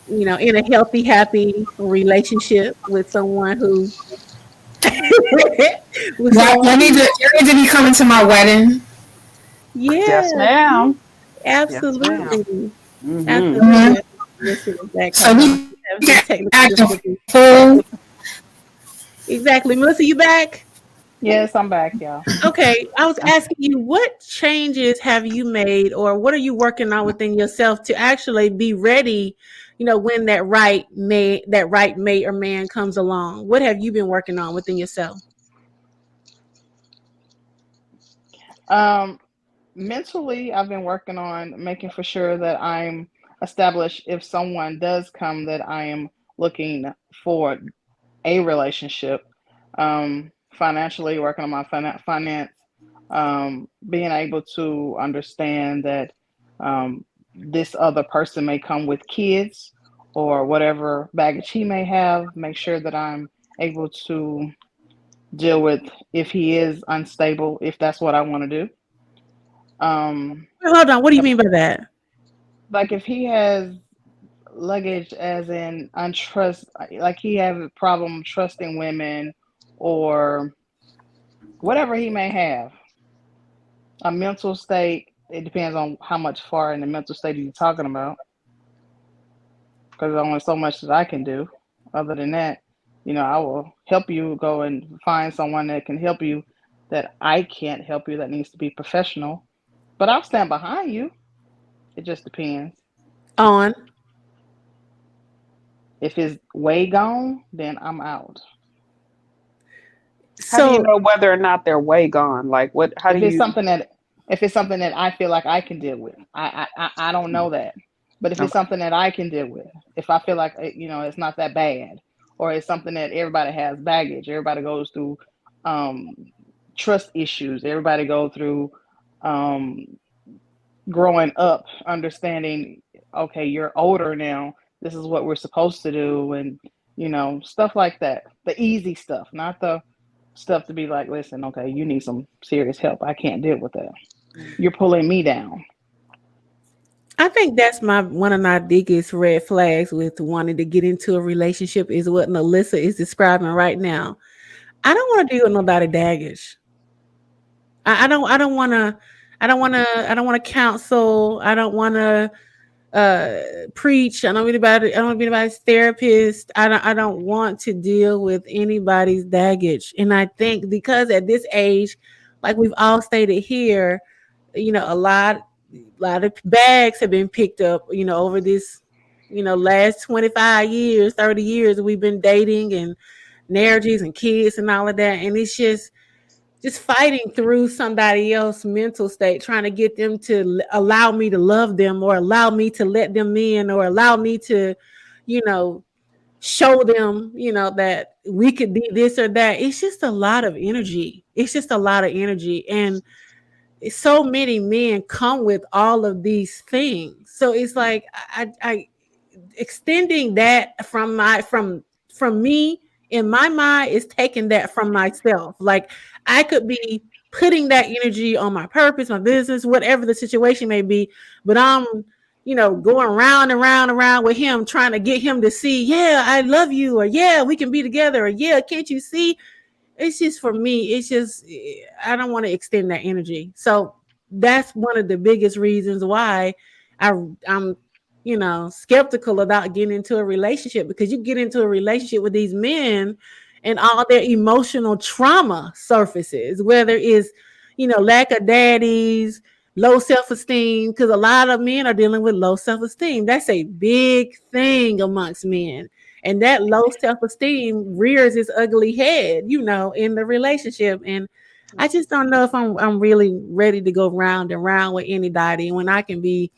in a healthy, happy relationship with someone who with Well, someone, you need to be coming to my wedding. yeah, Yes, ma'am. Yes, ma'am. absolutely. Mm-hmm. Mhm. Absolutely. Listen back. So Hold we on. We have some can technical act a difficulties. fool. Exactly. Melissa, you back? Yes, I'm back, y'all. Okay. I was asking you, what changes have you made, or what are you working on within yourself to actually be ready, when that right mate or man comes along? What have you been working on within yourself? Mentally, I've been working on making for sure that I'm established if someone does come that I am looking for a relationship. Financially, working on my finance, being able to understand that this other person may come with kids or whatever baggage he may have, make sure that I'm able to deal with if he is unstable, if that's what I want to do. Wait, hold on. What do you mean by that? Like if he has luggage as in untrust, like he has a problem trusting women or whatever he may have, a mental state. It depends on how much far in the mental state you're talking about, because there's only so much that I can do. Other than that, I will help you go and find someone that can help you, that I can't help you, that needs to be professional, but I'll stand behind you. It just depends. On. If it's way gone, then I'm out. How do you So know whether or not they're way gone? Like what? How do If it's you? something that If it's something that I feel like I can deal with, I don't know that. But if it's something that I can deal with, if I feel like it's not that bad, or it's something that everybody has baggage, everybody goes through trust issues, everybody go through growing up, understanding, okay, you're older now, this is what we're supposed to do, and stuff like that. The easy stuff, not the stuff to be like, listen, okay, you need some serious help. I can't deal with that. You're pulling me down. I think that's one of my biggest red flags with wanting to get into a relationship is what Melissa is describing right now. I don't want to deal with nobody baggage. I don't want to counsel. I don't want to preach. I don't want to be anybody's therapist. I don't want to deal with anybody's baggage. And I think because at this age, like we've all stated here, a lot of bags have been picked up, over this, last 25 years, 30 years we've been dating and marriages and kids and all of that. And it's just fighting through somebody else's mental state, trying to get them to allow me to love them, or allow me to let them in, or allow me to, show them, that we could be this or that. It's just a lot of energy. And so many men come with all of these things. So it's like I extending that from me in my mind is taking that from myself. Like I could be putting that energy on my purpose, my business, whatever the situation may be, but I'm going round and round and round with him, trying to get him to see, yeah, I love you, or yeah, we can be together, or yeah, can't you see? It's just, for me, I don't want to extend that energy. So that's one of the biggest reasons why I'm skeptical about getting into a relationship, because you get into a relationship with these men and all their emotional trauma surfaces, whether it's, lack of daddies, low self-esteem, because a lot of men are dealing with low self-esteem. That's a big thing amongst men. And that low self-esteem rears its ugly head, in the relationship. And I just don't know if I'm really ready to go round and round with anybody when I can be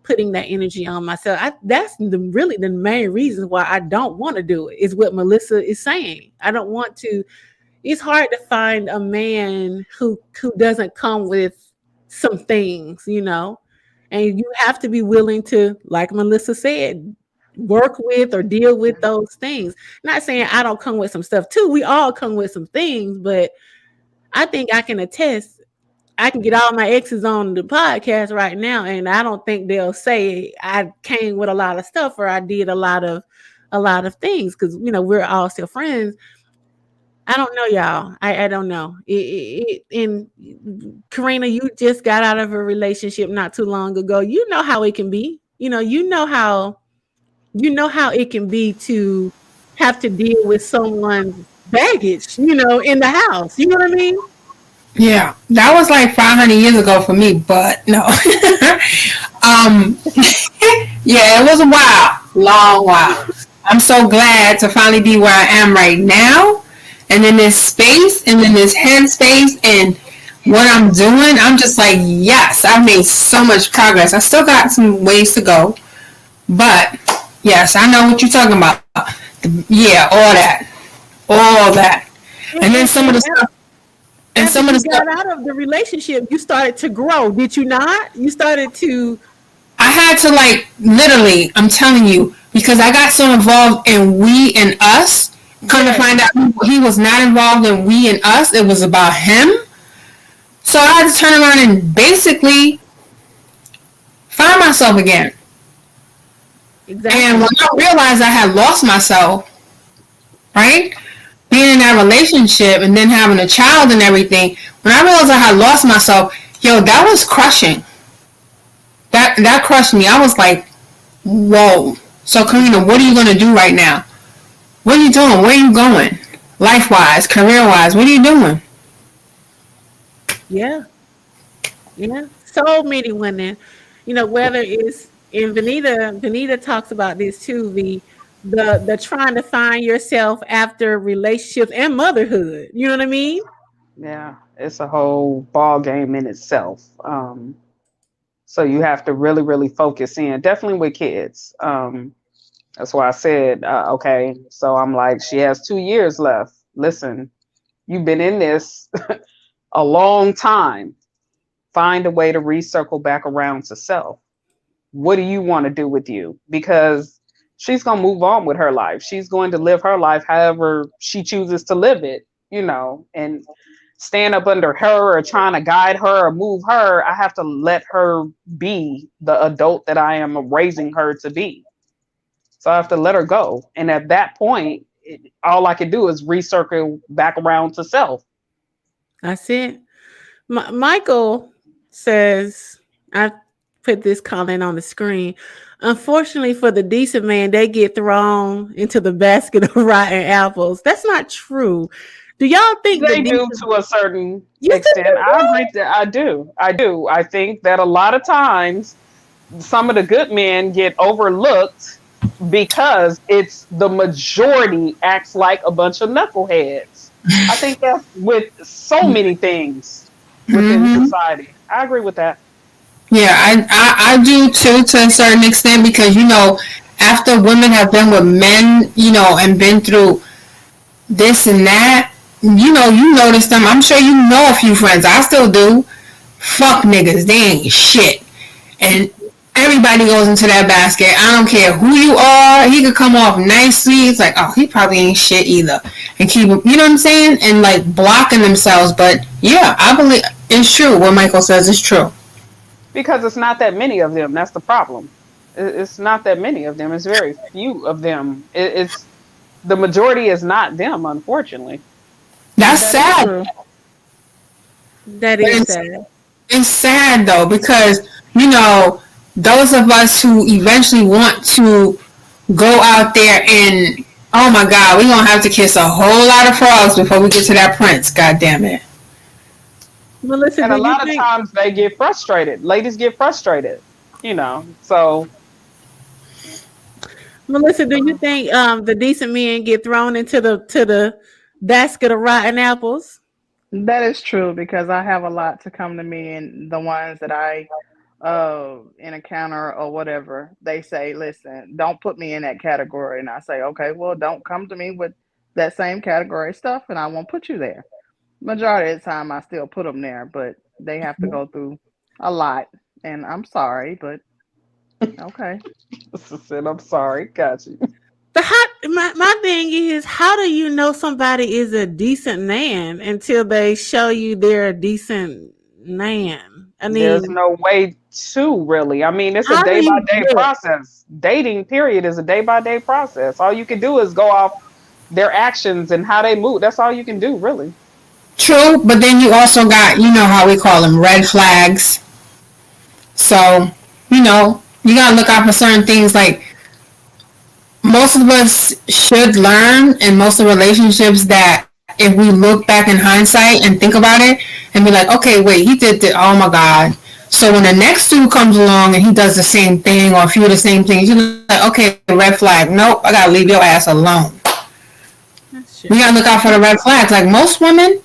putting that energy on myself. That's really the main reason why I don't want to do it, is what Melissa is saying. I don't want to. It's hard to find a man who doesn't come with some things, and you have to be willing to, like Melissa said, work with or deal with those things. Not saying I don't come with some stuff too. We all come with some things, but I think I can attest. I can get all my exes on the podcast right now, and I don't think they'll say I came with a lot of stuff or I did a lot of things, because we're all still friends. I don't know, y'all. I don't know. And Karina, you just got out of a relationship not too long ago. You know how it can be. You know how it can be to have to deal with someone's baggage, in the house. You know what I mean? Yeah, that was like 500 years ago for me, but no. Yeah, it was a long while. I'm so glad to finally be where I am right now, and in this space, and in this headspace, and what I'm doing. I'm just like, yes, I've made so much progress. I still got some ways to go, but yes, I know what you're talking about. Yeah, all that, and then some of the stuff. And after you got out of the relationship, you started to grow, did you not? You started to. I had to, literally, I'm telling you, because I got so involved in we and us. Come to find out, he was not involved in we and us. It was about him. So I had to turn around and basically find myself again. Exactly. And when I realized I had lost myself, right? Being in that relationship and then having a child and everything, when I realized I had lost myself, that was crushing. That crushed me. I was like, whoa. So, Karina, what are you going to do right now? What are you doing? Where are you going? Life-wise, career-wise, what are you doing? Yeah. So many women, whether it's, and Vanita talks about this too, the trying to find yourself after relationships and motherhood. You know what I mean? Yeah. it's a whole ball game in itself. So you have to really, really focus in, definitely with kids. That's why I said, okay, so I'm like, she has 2 years left. Listen, you've been in this a long time. Find a way to recircle back around to self. What do you want to do with you? Because she's going to move on with her life. She's going to live her life however she chooses to live it, and stand up under her or trying to guide her or move her. I have to let her be the adult that I am raising her to be. So I have to let her go. And at that point, all I can do is recircle back around to self. That's it. Michael says, I put this comment on the screen. Unfortunately for the decent man, they get thrown into the basket of rotten apples. That's not true. Do y'all think they do to a certain extent? I agree that I do. I think that a lot of times some of the good men get overlooked because it's the majority acts like a bunch of knuckleheads. I think that's with so many things within society. I agree with that. Yeah, I do too, to a certain extent, because after women have been with men, and been through this and that, you notice them. I'm sure you know a few friends. I still do. Fuck niggas, they ain't shit. And everybody goes into that basket. I don't care who you are. He could come off nicely. It's like, oh, he probably ain't shit either. And keep, you know what I'm saying? And like blocking themselves. But yeah, I believe it's true. What Michael says is true. Because it's not that many of them. That's the problem. It's not that many of them. It's very few of them. It's the majority is not them, unfortunately. That's sad. That is sad. It's sad though, because those of us who eventually want to go out there and, oh my God, we're gonna have to kiss a whole lot of frogs before we get to that prince. God damn it. Melissa, and a lot of times they get frustrated. Ladies get frustrated, so. Melissa, do you think the decent men get thrown into the basket of rotten apples? That is true, because I have a lot to come to me, and the ones that I encounter or whatever, they say, listen, don't put me in that category. And I say, okay, well, don't come to me with that same category stuff, and I won't put you there. Majority of the time, I still put them there, but they have to go through a lot, and I'm sorry, but okay. I'm sorry, got you. My thing is, how do you know somebody is a decent man until they show you they're a decent man? I mean, there's no way to really. I mean, it's a day-by-day process. Dating, period, is a day-by-day process. All you can do is go off their actions and how they move. That's all you can do, really. True, but then you also got, how we call them, red flags. So, you gotta look out for certain things. Like, most of us should learn in most of the relationships that if we look back in hindsight and think about it and be like, okay, wait, he did that. Oh my God. So when the next dude comes along and he does the same thing or a few of the same things, you're like, okay, red flag. Nope, I gotta leave your ass alone. We gotta look out for the red flags. Like, most women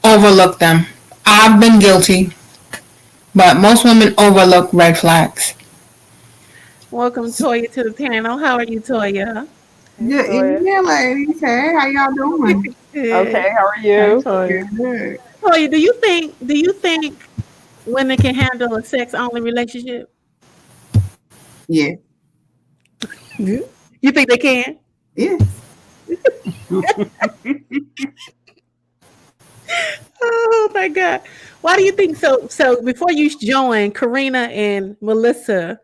overlook them. I've been guilty, but most women overlook red flags. Welcome, Toya, to the panel. How are you, Toya? Good evening, ladies. Hey, how y'all doing? Okay, how are you? Good. Toya, do you think women can handle a sex-only relationship? Yeah. You think they can? Yeah. Oh my God. Why do you think so? So before you joined, Karina and Melissa,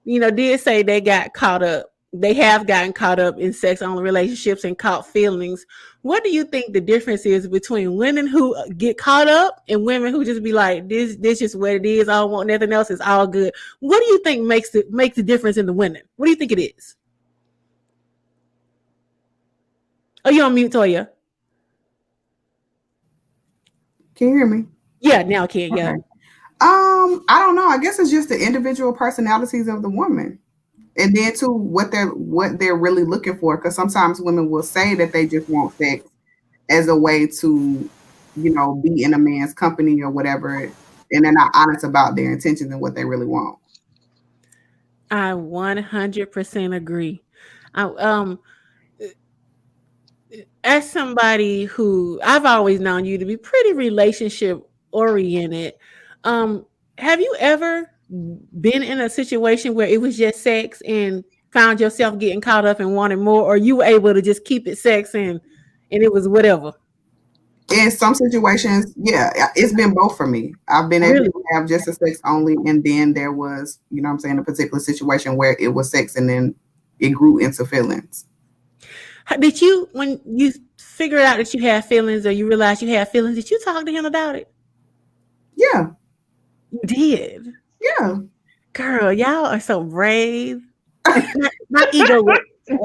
did say they got caught up. They have gotten caught up in sex-only relationships and caught feelings. What do you think the difference is between women who get caught up and women who just be like, this is what it is. I don't want nothing else. It's all good. What do you think makes the difference in the women? What do you think it is? Oh, you're on mute, Toya. Can you hear me? Yeah, now I can. Yeah. Okay. I don't know. I guess it's just the individual personalities of the woman, and then too what they're really looking for. Because sometimes women will say that they just want sex as a way to be in a man's company or whatever, and they're not honest about their intentions and what they really want. I 100% agree. As somebody who I've always known you to be pretty relationship oriented, have you ever been in a situation where it was just sex and found yourself getting caught up and wanting more, or you were able to just keep it sex and it was whatever? In some situations, yeah, it's been both for me. I've been able to have just a sex only, and then there was, a particular situation where it was sex and then it grew into feelings. Did you, when you figured out that you had feelings or you realized you had feelings, did you talk to him about it? Yeah. You did? Yeah. Girl, y'all are so brave. My ego was like, no.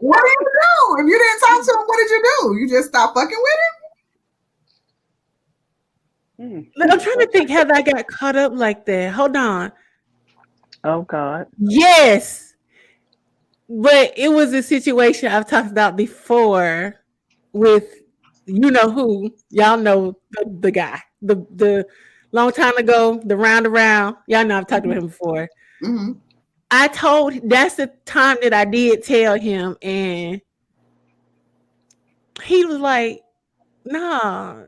What did you do? If you didn't talk to him, what did you do? You just stopped fucking with him? I'm trying to think, have I got caught up like that? Hold on. Oh God. Yes. But it was a situation I've talked about before with who. Y'all know the guy. The long time ago, the round. Y'all know I've talked about him before. Mm-hmm. That's the time that I did tell him, and he was like, nah.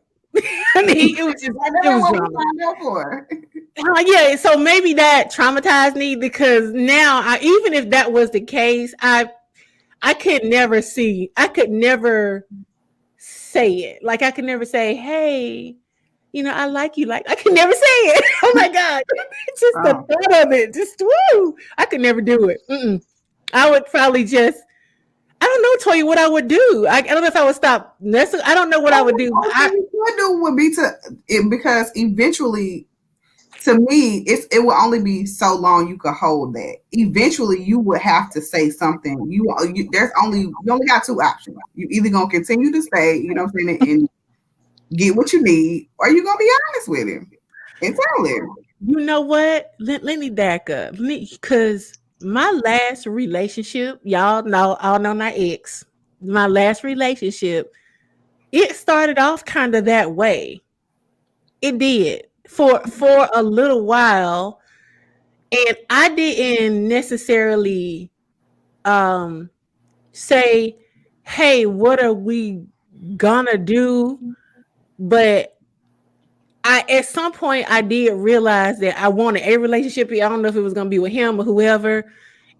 I mean, it was just for. Yeah, so maybe that traumatized me, because now even if that was the case, I could never say it. Like, I could never say, hey, I like you. Like, I could never say it. Oh my God. Just the thought of it. Just, woo. I could never do it. I would probably just, I don't know, Toya, what I would do. I don't know if I would stop. I don't know what I would do. What you would do would be because eventually, to me, it will only be so long you could hold that. Eventually, you would have to say something. You only got two options. You either gonna continue to stay, and get what you need, or you gonna be honest with him and tell him. You know what? Let me back up, because my last relationship, y'all know my ex. My last relationship, it started off kind of that way. It did for a little while, and I didn't necessarily say, hey, what are we gonna do? But at some point I did realize that I wanted a relationship. I don't know if it was gonna be with him or whoever,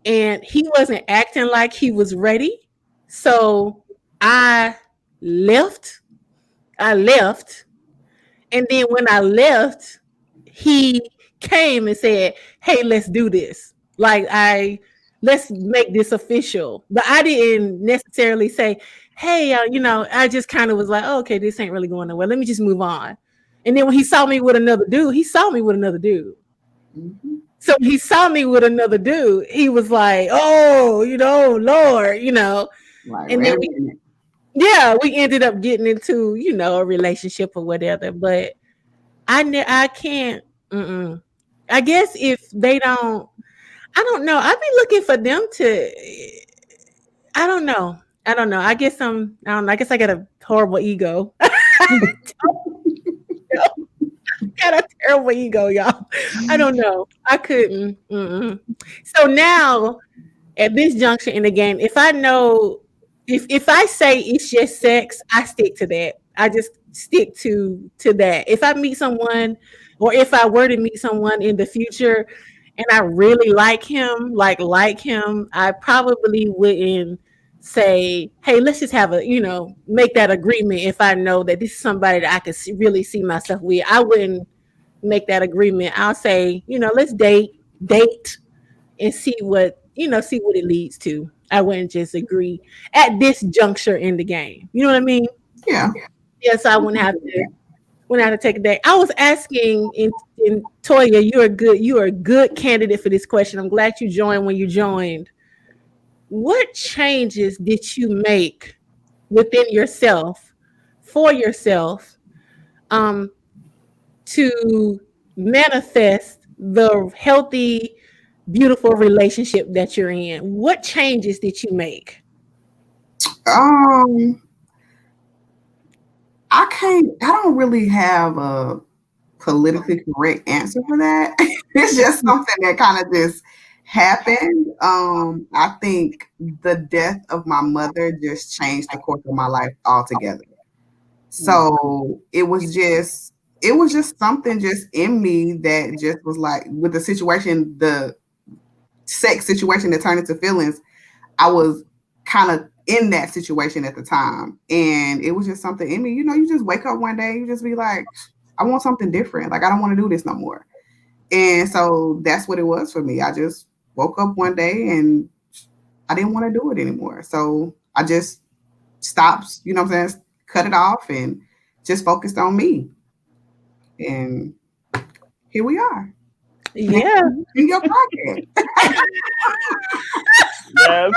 and he wasn't acting like he was ready. So I left. And then when I left, he came and said, hey, let's do this. Like, let's make this official. But I didn't necessarily say, hey, I just kind of was like, oh, okay, this ain't really going nowhere. Let me just move on. And then when he saw me with another dude, Mm-hmm. So he saw me with another dude. He was like, oh, Lord, Like, and then we ended up getting into, a relationship or whatever. But I can't. I guess if they don't, I don't know. I'd be looking for them to. I don't know. I guess I guess I got a horrible ego. Got a terrible ego, y'all. I don't know. I couldn't. So now, at this juncture in the game, if I know, if I say it's just sex, I stick to that. I just stick to that. If I meet someone, or if I were to meet someone in the future, and I really like him, I probably wouldn't say, hey, let's just have make that agreement. If I know that this is somebody that I could really see myself with, I wouldn't make that agreement. I'll say, let's date and see what it leads to. I wouldn't just agree at this juncture in the game. You know what I mean? Yeah. Yes, I wouldn't have to take a date. I was asking in Toya, you are a good candidate for this question. I'm glad you joined when you joined. What changes did you make within yourself, for yourself, to manifest the healthy, beautiful relationship that you're in? What changes did you make? Um, I don't really have a politically correct answer for that. It's just something that kind of just happened. I think the death of my mother just changed the course of my life altogether. So it was just something just in me that just was like, with the situation, the sex situation that turned into feelings, I was kind of in that situation at the time. And it was just something in me, you just wake up one day, you just be like, I want something different. Like, I don't want to do this no more. And so that's what it was for me. I just woke up one day and I didn't want to do it anymore. So I just stopped, cut it off and just focused on me. And here we are. Yeah. In your pocket. Yes.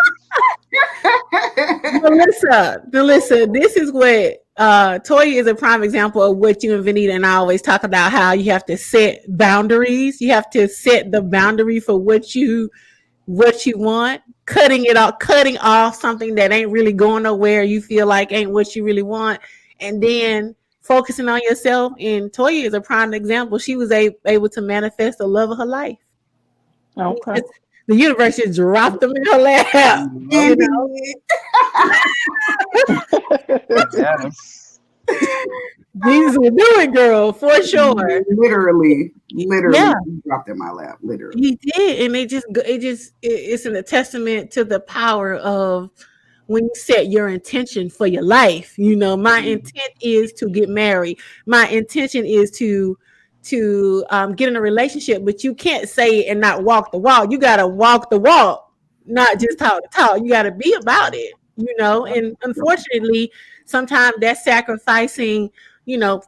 Melissa, this is what Toya is a prime example of what you and Vanita and I always talk about, how you have to set boundaries. You have to set the boundary for what you want, cutting off something that ain't really going nowhere, you feel like ain't what you really want, and then focusing on yourself. And Toya is a prime example. She was able to manifest the love of her life. Okay. The universe just dropped them in her lap. Yes. Jesus will do it, girl, for sure. Literally dropped in my lap. Literally, He did, and it's a testament to the power of when you set your intention for your life. My intent is to get married. My intention is to get in a relationship, but you can't say it and not walk the walk. You got to walk the walk, not just talk the talk. You got to be about it, and unfortunately, sometimes that's sacrificing,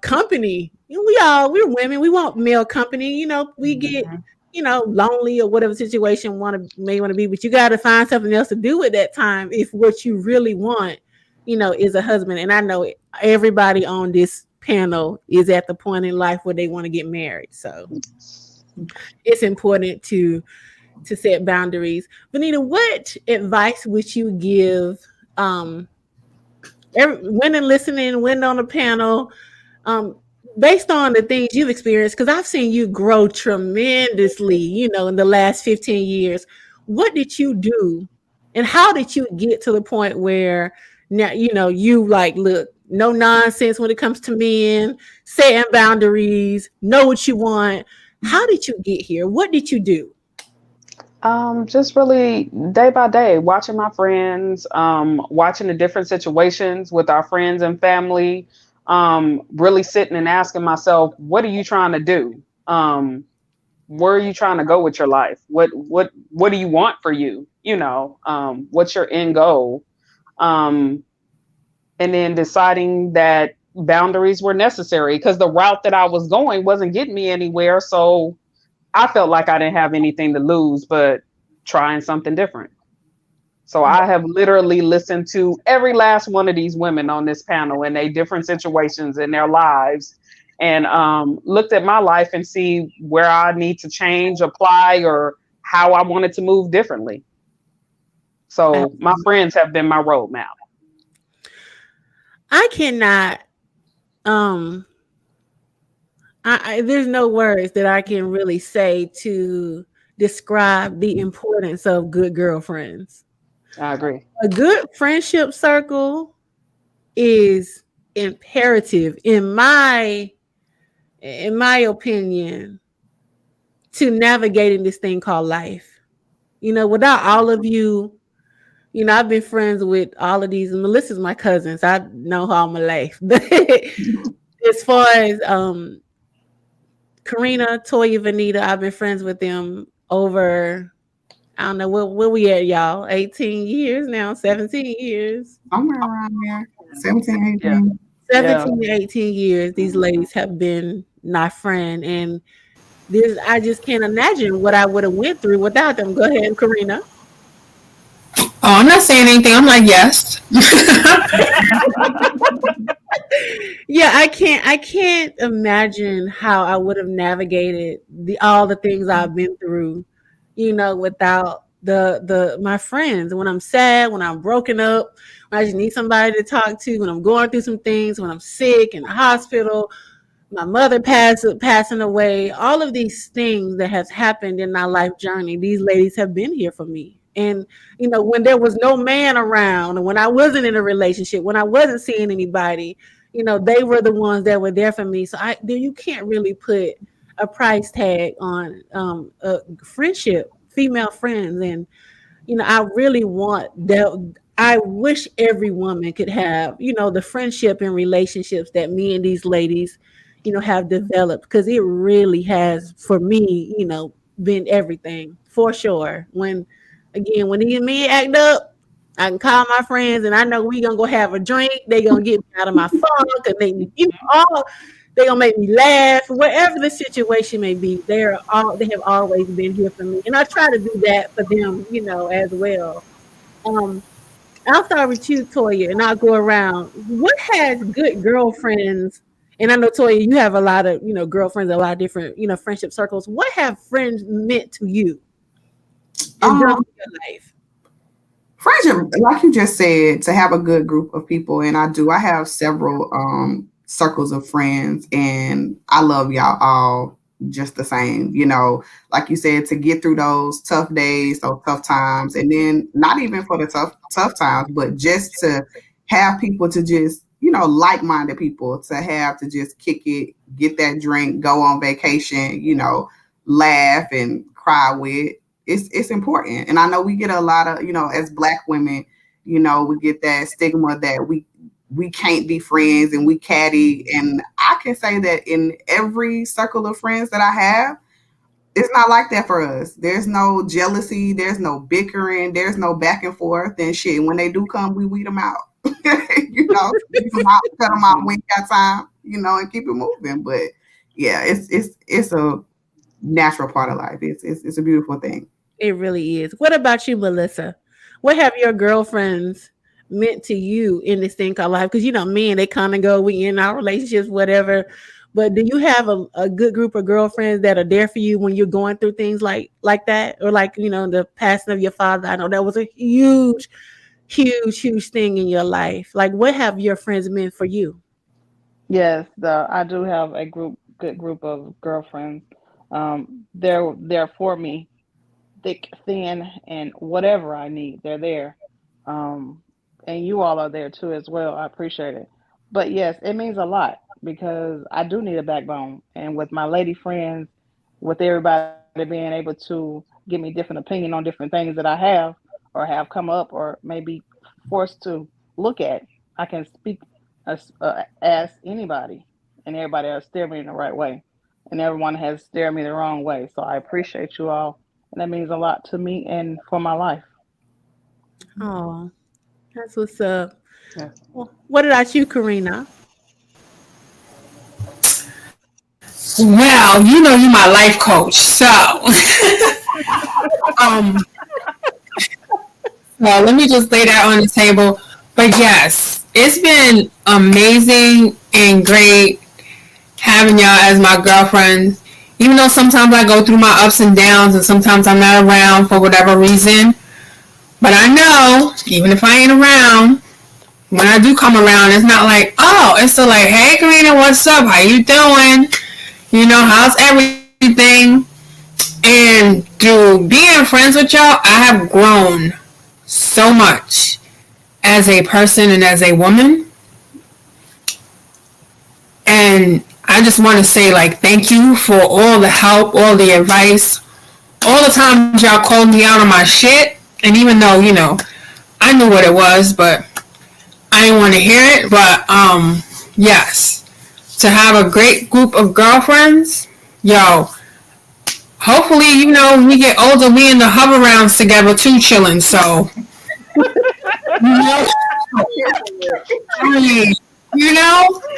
company. We're women. We want male company. We get, lonely or whatever situation may want to be, but you got to find something else to do at that time if what you really want, is a husband. And I know everybody on this panel is at the point in life where they want to get married. So it's important to set boundaries. Vanita, what advice would you give women listening, women on the panel, based on the things you've experienced? Because I've seen you grow tremendously, in the last 15 years. What did you do? And how did you get to the point where now, you like, look, no nonsense when it comes to men, setting boundaries, know what you want. How did you get here? What did you do? Just really day by day, watching my friends, watching the different situations with our friends and family, really sitting and asking myself, what are you trying to do? Where are you trying to go with your life? What do you want for you? What's your end goal? And then deciding that boundaries were necessary because the route that I was going wasn't getting me anywhere. So I felt like I didn't have anything to lose but trying something different. So I have literally listened to every last one of these women on this panel and their different situations in their lives, and looked at my life and see where I need to change, apply, or how I wanted to move differently. So my friends have been my roadmap. I cannot, there's no words that I can really say to describe the importance of good girlfriends. I agree. A good friendship circle is imperative, in my opinion, to navigating this thing called life. Without all of you, I've been friends with all of these, and Melissa's my cousins. I know her all my life. But as far as Karina, Toya, Vanita, I've been friends with them over, I don't know, where we at, y'all? 18 years now, 17 years. Somewhere around there. 17, 18. Yeah. 17 to 18 years, these ladies have been my friend. And I just can't imagine what I would have went through without them. Go ahead, Karina. Oh, I'm not saying anything. I'm like, yes. Yeah, I can't imagine how I would have navigated all the things I've been through, without my friends when I'm sad, when I'm broken up, when I just need somebody to talk to, when I'm going through some things, when I'm sick in the hospital, my mother passing away, all of these things that has happened in my life journey, these ladies have been here for me. And when there was no man around, and when I wasn't in a relationship, when I wasn't seeing anybody, they were the ones that were there for me. So you can't really put a price tag on a friendship, female friends. And I really want that. I wish every woman could have, the friendship and relationships that me and these ladies, have developed, because it really has, for me, been everything for sure. When these men act up, I can call my friends and I know we gonna go have a drink. They gonna get me out of my funk and make me, they gonna make me laugh. Whatever the situation may be, they have always been here for me, and I try to do that for them, as well. I'll start with you, Toya, and I'll go around. What has good girlfriends? And I know, Toya, you have a lot of, girlfriends, a lot of different, friendship circles. What have friends meant to you in your life? Friendship, like you just said, to have a good group of people, and I have several circles of friends, and I love y'all all just the same. Like you said, to get through those tough days, those tough times, and then not even for the tough times, but just to have people to just, like-minded people to have to just kick it, get that drink, go on vacation, laugh and cry with. It's important. And I know we get a lot of, as Black women, we get that stigma that we can't be friends and we catty. And I can say that in every circle of friends that I have, it's not like that for us. There's no jealousy. There's no bickering. There's no back and forth and shit. When they do come, we weed them out. Cut them out when we got time, and keep it moving. But yeah, it's a natural part of life. It's a beautiful thing. It really is. What about you, Melissa? What have your girlfriends meant to you in this thing called life? Because men, they come and go. We in our relationships, whatever. But do you have a good group of girlfriends that are there for you when you're going through things like that, or like the passing of your father? I know that was a huge thing in your life. Like, what have your friends meant for you? Yes, I do have a good group of girlfriends. They're for me, thick, thin, and whatever I need, they're there. And you all are there too as well. I appreciate it. But yes, it means a lot because I do need a backbone. And with my lady friends, with everybody being able to give me different opinion on different things that I have or have come up or maybe forced to look at, I can speak ask anybody, and everybody will steer me in the right way. And everyone has steered me the wrong way. So I appreciate you all. And that means a lot to me and for my life. Oh, that's what's up. Yeah. Well, what about you, Karina? Well, you're my life coach, so well, let me just lay that on the table. But yes, it's been amazing and great having y'all as my girlfriends. Even though sometimes I go through my ups and downs and sometimes I'm not around for whatever reason. But I know, even if I ain't around, when I do come around, it's not like, oh, it's still like, hey, Karina, what's up? How you doing? How's everything? And through being friends with y'all, I have grown so much as a person and as a woman. And I just want to say, thank you for all the help, all the advice, all the times y'all called me out on my shit. And even though, I knew what it was, but I didn't want to hear it. But, yes, to have a great group of girlfriends, hopefully, when we get older, we in the hover rounds together too, chilling. So,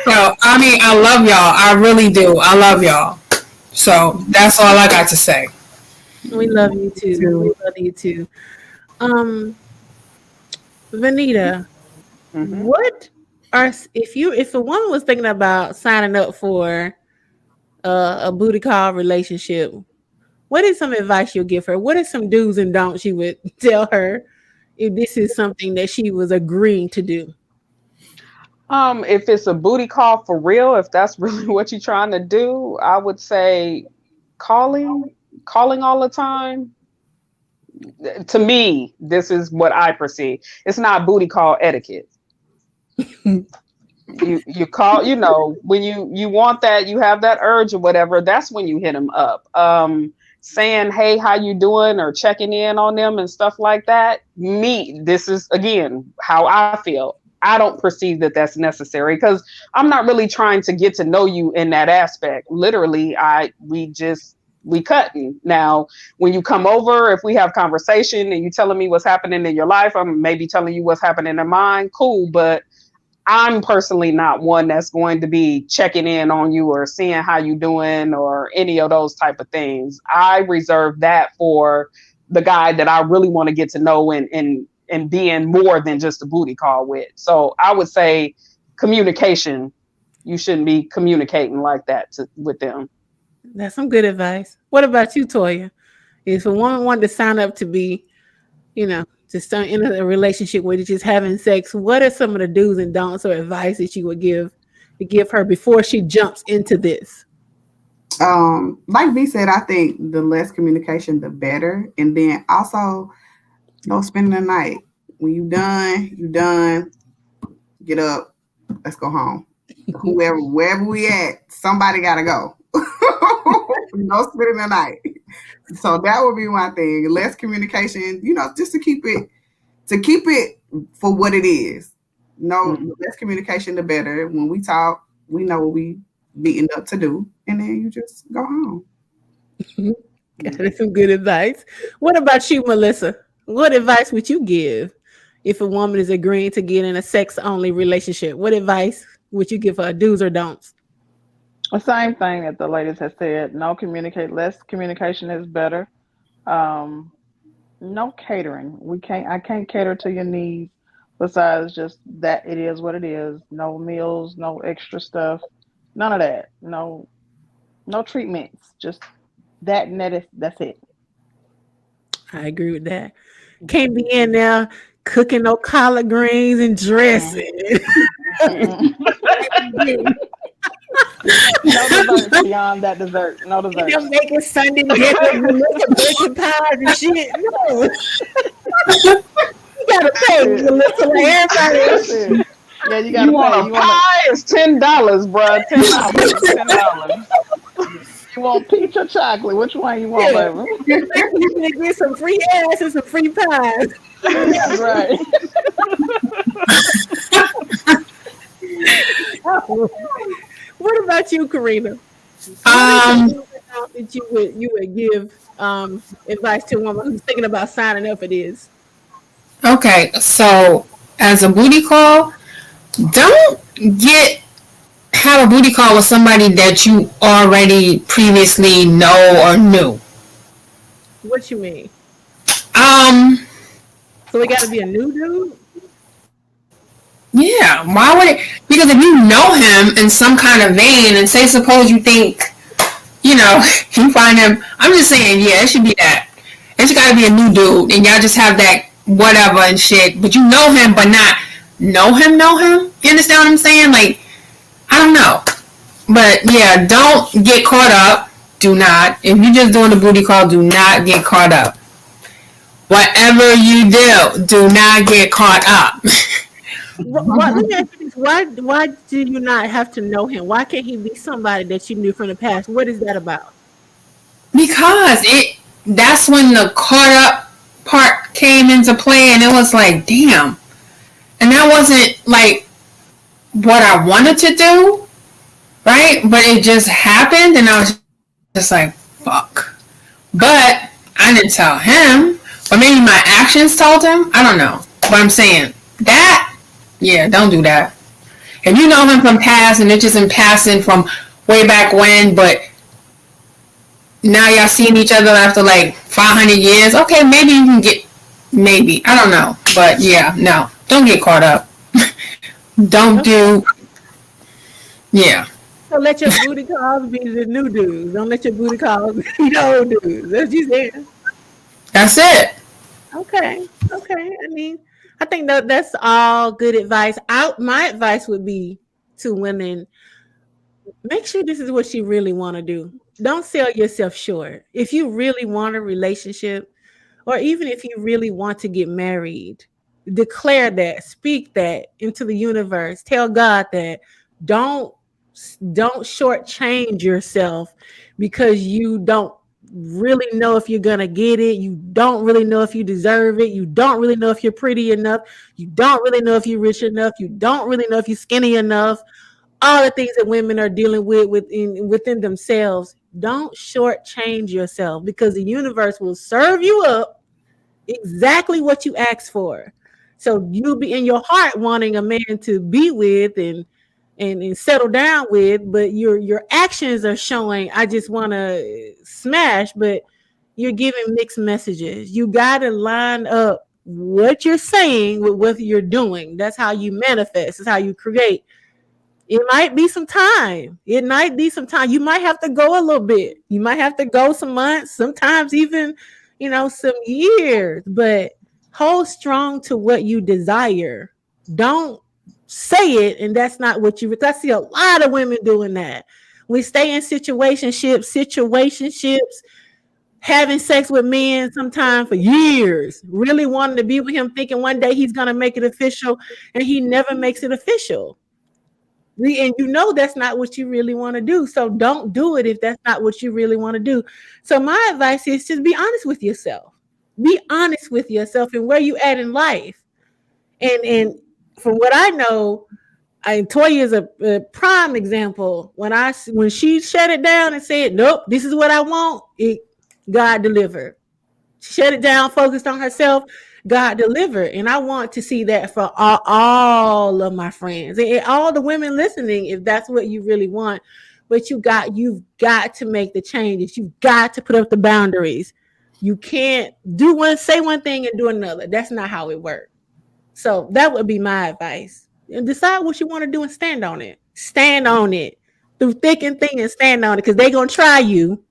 So, I love y'all. I really do. I love y'all. So, that's all I got to say. We love you too. We love you too. Vanita, what are if a woman was thinking about signing up for a booty call relationship, what is some advice you'll give her? What are some do's and don'ts you would tell her if this is something that she was agreeing to do? If it's a booty call for real, if that's really what you're trying to do, I would say calling all the time. To me, this is what I perceive. It's not booty call etiquette. you call, when you want that, you have that urge or whatever, that's when you hit them up. Saying, hey, how you doing, or checking in on them and stuff like that. This is, again, how I feel. I don't perceive that that's necessary because I'm not really trying to get to know you in that aspect. Literally, we cutting. Now, when you come over, if we have conversation and you telling me what's happening in your life, I'm maybe telling you what's happening in mine. Cool. But I'm personally not one that's going to be checking in on you or seeing how you doing or any of those type of things. I reserve that for the guy that I really want to get to know and being more than just a booty call with. So I would say communication. You shouldn't be communicating like that with them. That's some good advice. What about you, Toya? If a woman wanted to sign up to be, just in a relationship where you're just having sex, what are some of the do's and don'ts or advice that you would give her before she jumps into this? Like B said, I think the less communication, the better. And then also, no spending the night. When you done, get up, let's go home. Wherever we at, somebody gotta go. No spending the night. So that would be one thing. Less communication, just to keep it for what it is. No, less communication, the better. When we talk, we know what we beating up to do, and then you just go home. That's some good advice. What about you, Melissa? What advice would you give if a woman is agreeing to get in a sex-only relationship? What advice would you give her, do's or don'ts? The same thing that the ladies have said. Less communication is better. No catering. I can't cater to your needs besides just that it is what it is. No meals, no extra stuff, none of that. No treatments. Just that and that's it. I agree with that. Can't be in there cooking no collard greens and dressing. No dessert beyond that dessert. No dessert. You're making Sunday dinner, making pies and shit. No. You gotta pay Melissa like everybody else. Yeah, you gotta pay. Want a pie? It's $10, bro. $10. You want peach or chocolate? Which one you want, baby? You get some free ass and some free pies. That's right. What about you, Karina? That you would give advice to a woman who's thinking about signing up for this? Okay, so as a booty call, don't have a booty call with somebody that you already previously know or knew. What you mean? So it got to be a new dude? Yeah, why would it? Because if you know him in some kind of vein, and say suppose you think, you find him, I'm just saying, yeah, it should be that. It's got to be a new dude, and y'all just have that whatever and shit, but you know him, but not know him? You understand what I'm saying? Like, I don't know. But yeah, don't get caught up. Do not. If you're just doing a booty call, do not get caught up. Whatever you do not get caught up. Let me ask you this. Why do you not have to know him? Why can't he be somebody that you knew from the past? What is that about? Because that's when the caught up part came into play, and it was like, damn. And that wasn't like what I wanted to do, right? But it just happened, and I was just like, fuck. But I didn't tell him, or maybe my actions told him. I don't know. But I'm saying that, yeah, don't do that. If you know him from past, and it's just in passing from way back when, but now y'all seeing each other after like 500 years, okay, maybe you can get, maybe, I don't know. But yeah, no, don't get caught up. Don't do, yeah. So let your booty calls be the new dudes. Don't let your booty calls be the old dudes. That's what you saying. That's it. Okay. Okay. I mean, I think that's all good advice. My advice would be to women, make sure this is what you really want to do. Don't sell yourself short. If you really want a relationship, or even if you really want to get married, declare that, speak that into the universe. Tell God that. Don't shortchange yourself because you don't really know if you're gonna get it. You don't really know if you deserve it. You don't really know if you're pretty enough. You don't really know if you're rich enough. You don't really know if you're skinny enough. All the things that women are dealing with within themselves. Don't shortchange yourself because the universe will serve you up exactly what you asked for. So you'll be in your heart wanting a man to be with and settle down with, but your actions are showing I just want to smash, but you're giving mixed messages. You got to line up what you're saying with what you're doing. That's how you manifest. That's how you create. It might be some time. It might be some time. You might have to go a little bit. You might have to go some months, sometimes even, some years, but hold strong to what you desire. Don't say it and that's not what you. I see a lot of women doing that. We stay in situationships, having sex with men sometimes for years, really wanting to be with him, thinking one day he's going to make it official, and he never makes it official. And that's not what you really want to do. So don't do it if that's not what you really want to do. So my advice is just be honest with yourself. Be honest with yourself and where you at in life. And from what I know, Toya is a prime example. When she shut it down and said, nope, this is what I want, God delivered. Shut it down, focused on herself, God delivered. And I want to see that for all of my friends and all the women listening, if that's what you really want. But you've got to make the changes. You've got to put up the boundaries. You can't say one thing and do another. That's not how it works. So that would be my advice. And decide what you want to do and stand on it. Stand on it through thick and thin and stand on it because they're going to try you.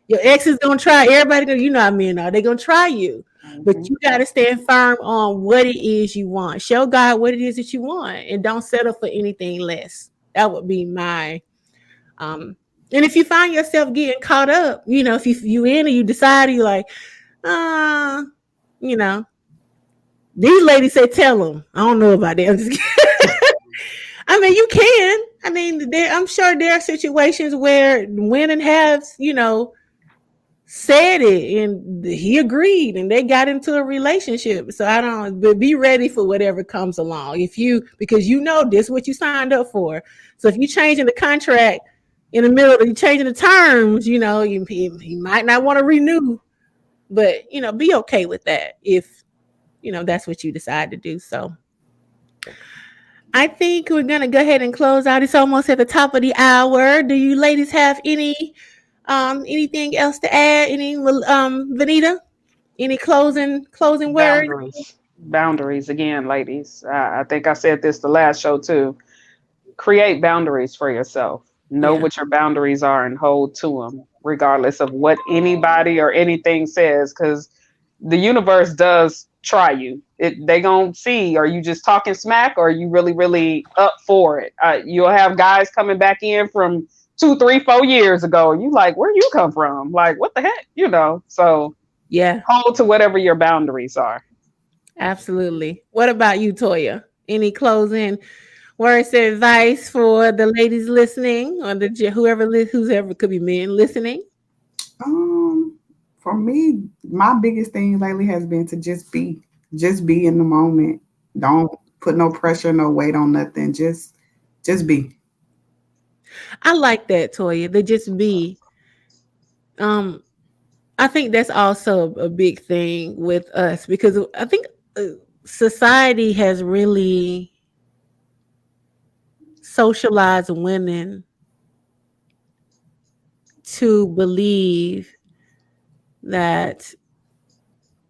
Your ex is going to try. Everybody, how men are. They're going to try you. But you got to stand firm on what it is you want. Show God what it is that you want and don't settle for anything less. That would be my and if you find yourself getting caught up, if you in and you decide you're like, these ladies say tell them. I don't know about that. I'm just kidding. I mean, you can. I mean, I'm sure there are situations where women have, said it and he agreed and they got into a relationship. So but be ready for whatever comes along. Because this is what you signed up for. So if you changing the contract in the middle of you changing the terms, you might not want to renew, but be okay with that if that's what you decide to do. So I think we're gonna go ahead and close out. It's almost at the top of the hour. Do you ladies have anything else to add? Vanita? Any closing words? Boundaries again, ladies. I think I said this the last show too. Create boundaries for yourself. Know what your boundaries are and hold to them, regardless of what anybody or anything says, because the universe does try you. They gonna see, are you just talking smack or are you really, really up for it? You'll have guys coming back in from 2, 3, 4 years ago. And you like, where you come from? Like, what the heck? So yeah, hold to whatever your boundaries are. Absolutely. What about you, Toya? Any closing words of advice for the ladies listening, or whoever could be men listening? For me, my biggest thing lately has been to just be in the moment. Don't put no pressure, no weight on nothing. Just be. I like that, Toya. They just be. I think that's also a big thing with us because I think society has really socialized women to believe that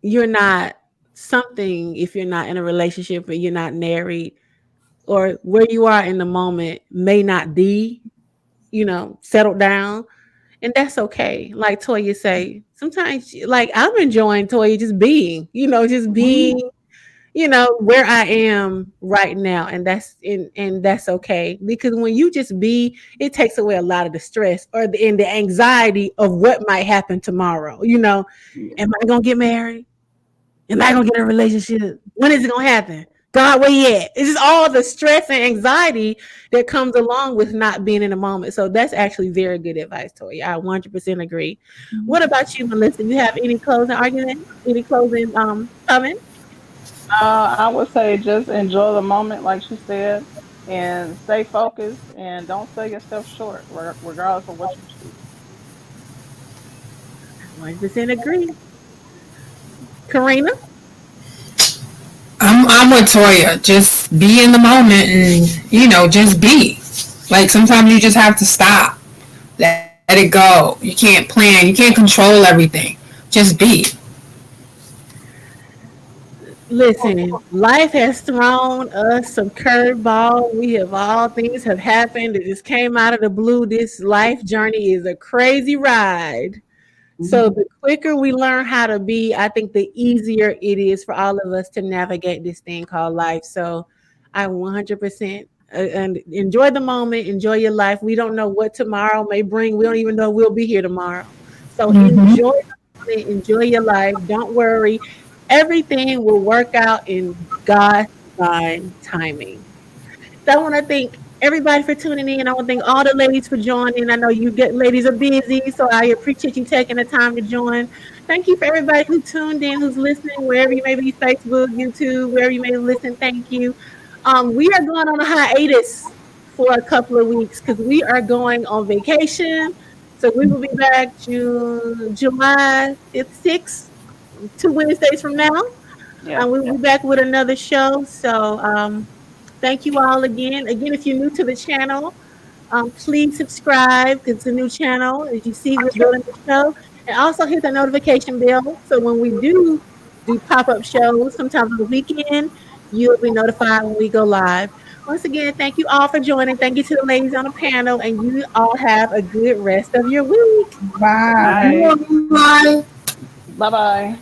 you're not something if you're not in a relationship or you're not married, or where you are in the moment may not be settled down. And that's okay. Like Toya say, sometimes like I'm enjoying Toya just being, just being, where I am right now. And that's okay. Because when you just be, it takes away a lot of the stress or the anxiety of what might happen tomorrow. Am I gonna get married? Am I gonna get a relationship? When is it gonna happen? God, where you at? It's just all the stress and anxiety that comes along with not being in the moment. So that's actually very good advice, Toya. I 100% agree. What about you, Melissa? You have any closing argument? Any closing comment? I would say just enjoy the moment, like she said, and stay focused and don't sell yourself short, regardless of what you choose. 100% agree. Karina? I'm with Toya. Just be in the moment and, just be. Like sometimes you just have to stop. Let it go. You can't plan. You can't control everything. Just be. Listen, life has thrown us some curveball. Things have happened. It just came out of the blue. This life journey is a crazy ride. So the quicker we learn how to be, I think the easier it is for all of us to navigate this thing called life. So I 100% and enjoy the moment, enjoy your life. We don't know what tomorrow may bring. We don't even know we'll be here tomorrow. So enjoy the moment, enjoy your life. Don't worry. Everything will work out in God's divine timing. So I want to thank everybody for tuning in. I want to thank all the ladies for joining. I know ladies are busy, so I appreciate you taking the time to join. Thank you for everybody who tuned in, who's listening, wherever you may be, Facebook, YouTube, wherever you may listen. Thank you. We are going on a hiatus for a couple of weeks because we are going on vacation. So we will be back July 6th, 2 Wednesdays from now. Yeah. We will be back with another show. So thank you all again. Again, if you're new to the channel, please subscribe because it's a new channel. As you see, we're building the show. And also hit the notification bell. So when we do pop-up shows, sometimes on the weekend, you'll be notified when we go live. Once again, thank you all for joining. Thank you to the ladies on the panel. And you all have a good rest of your week. Bye. Bye. Bye-bye.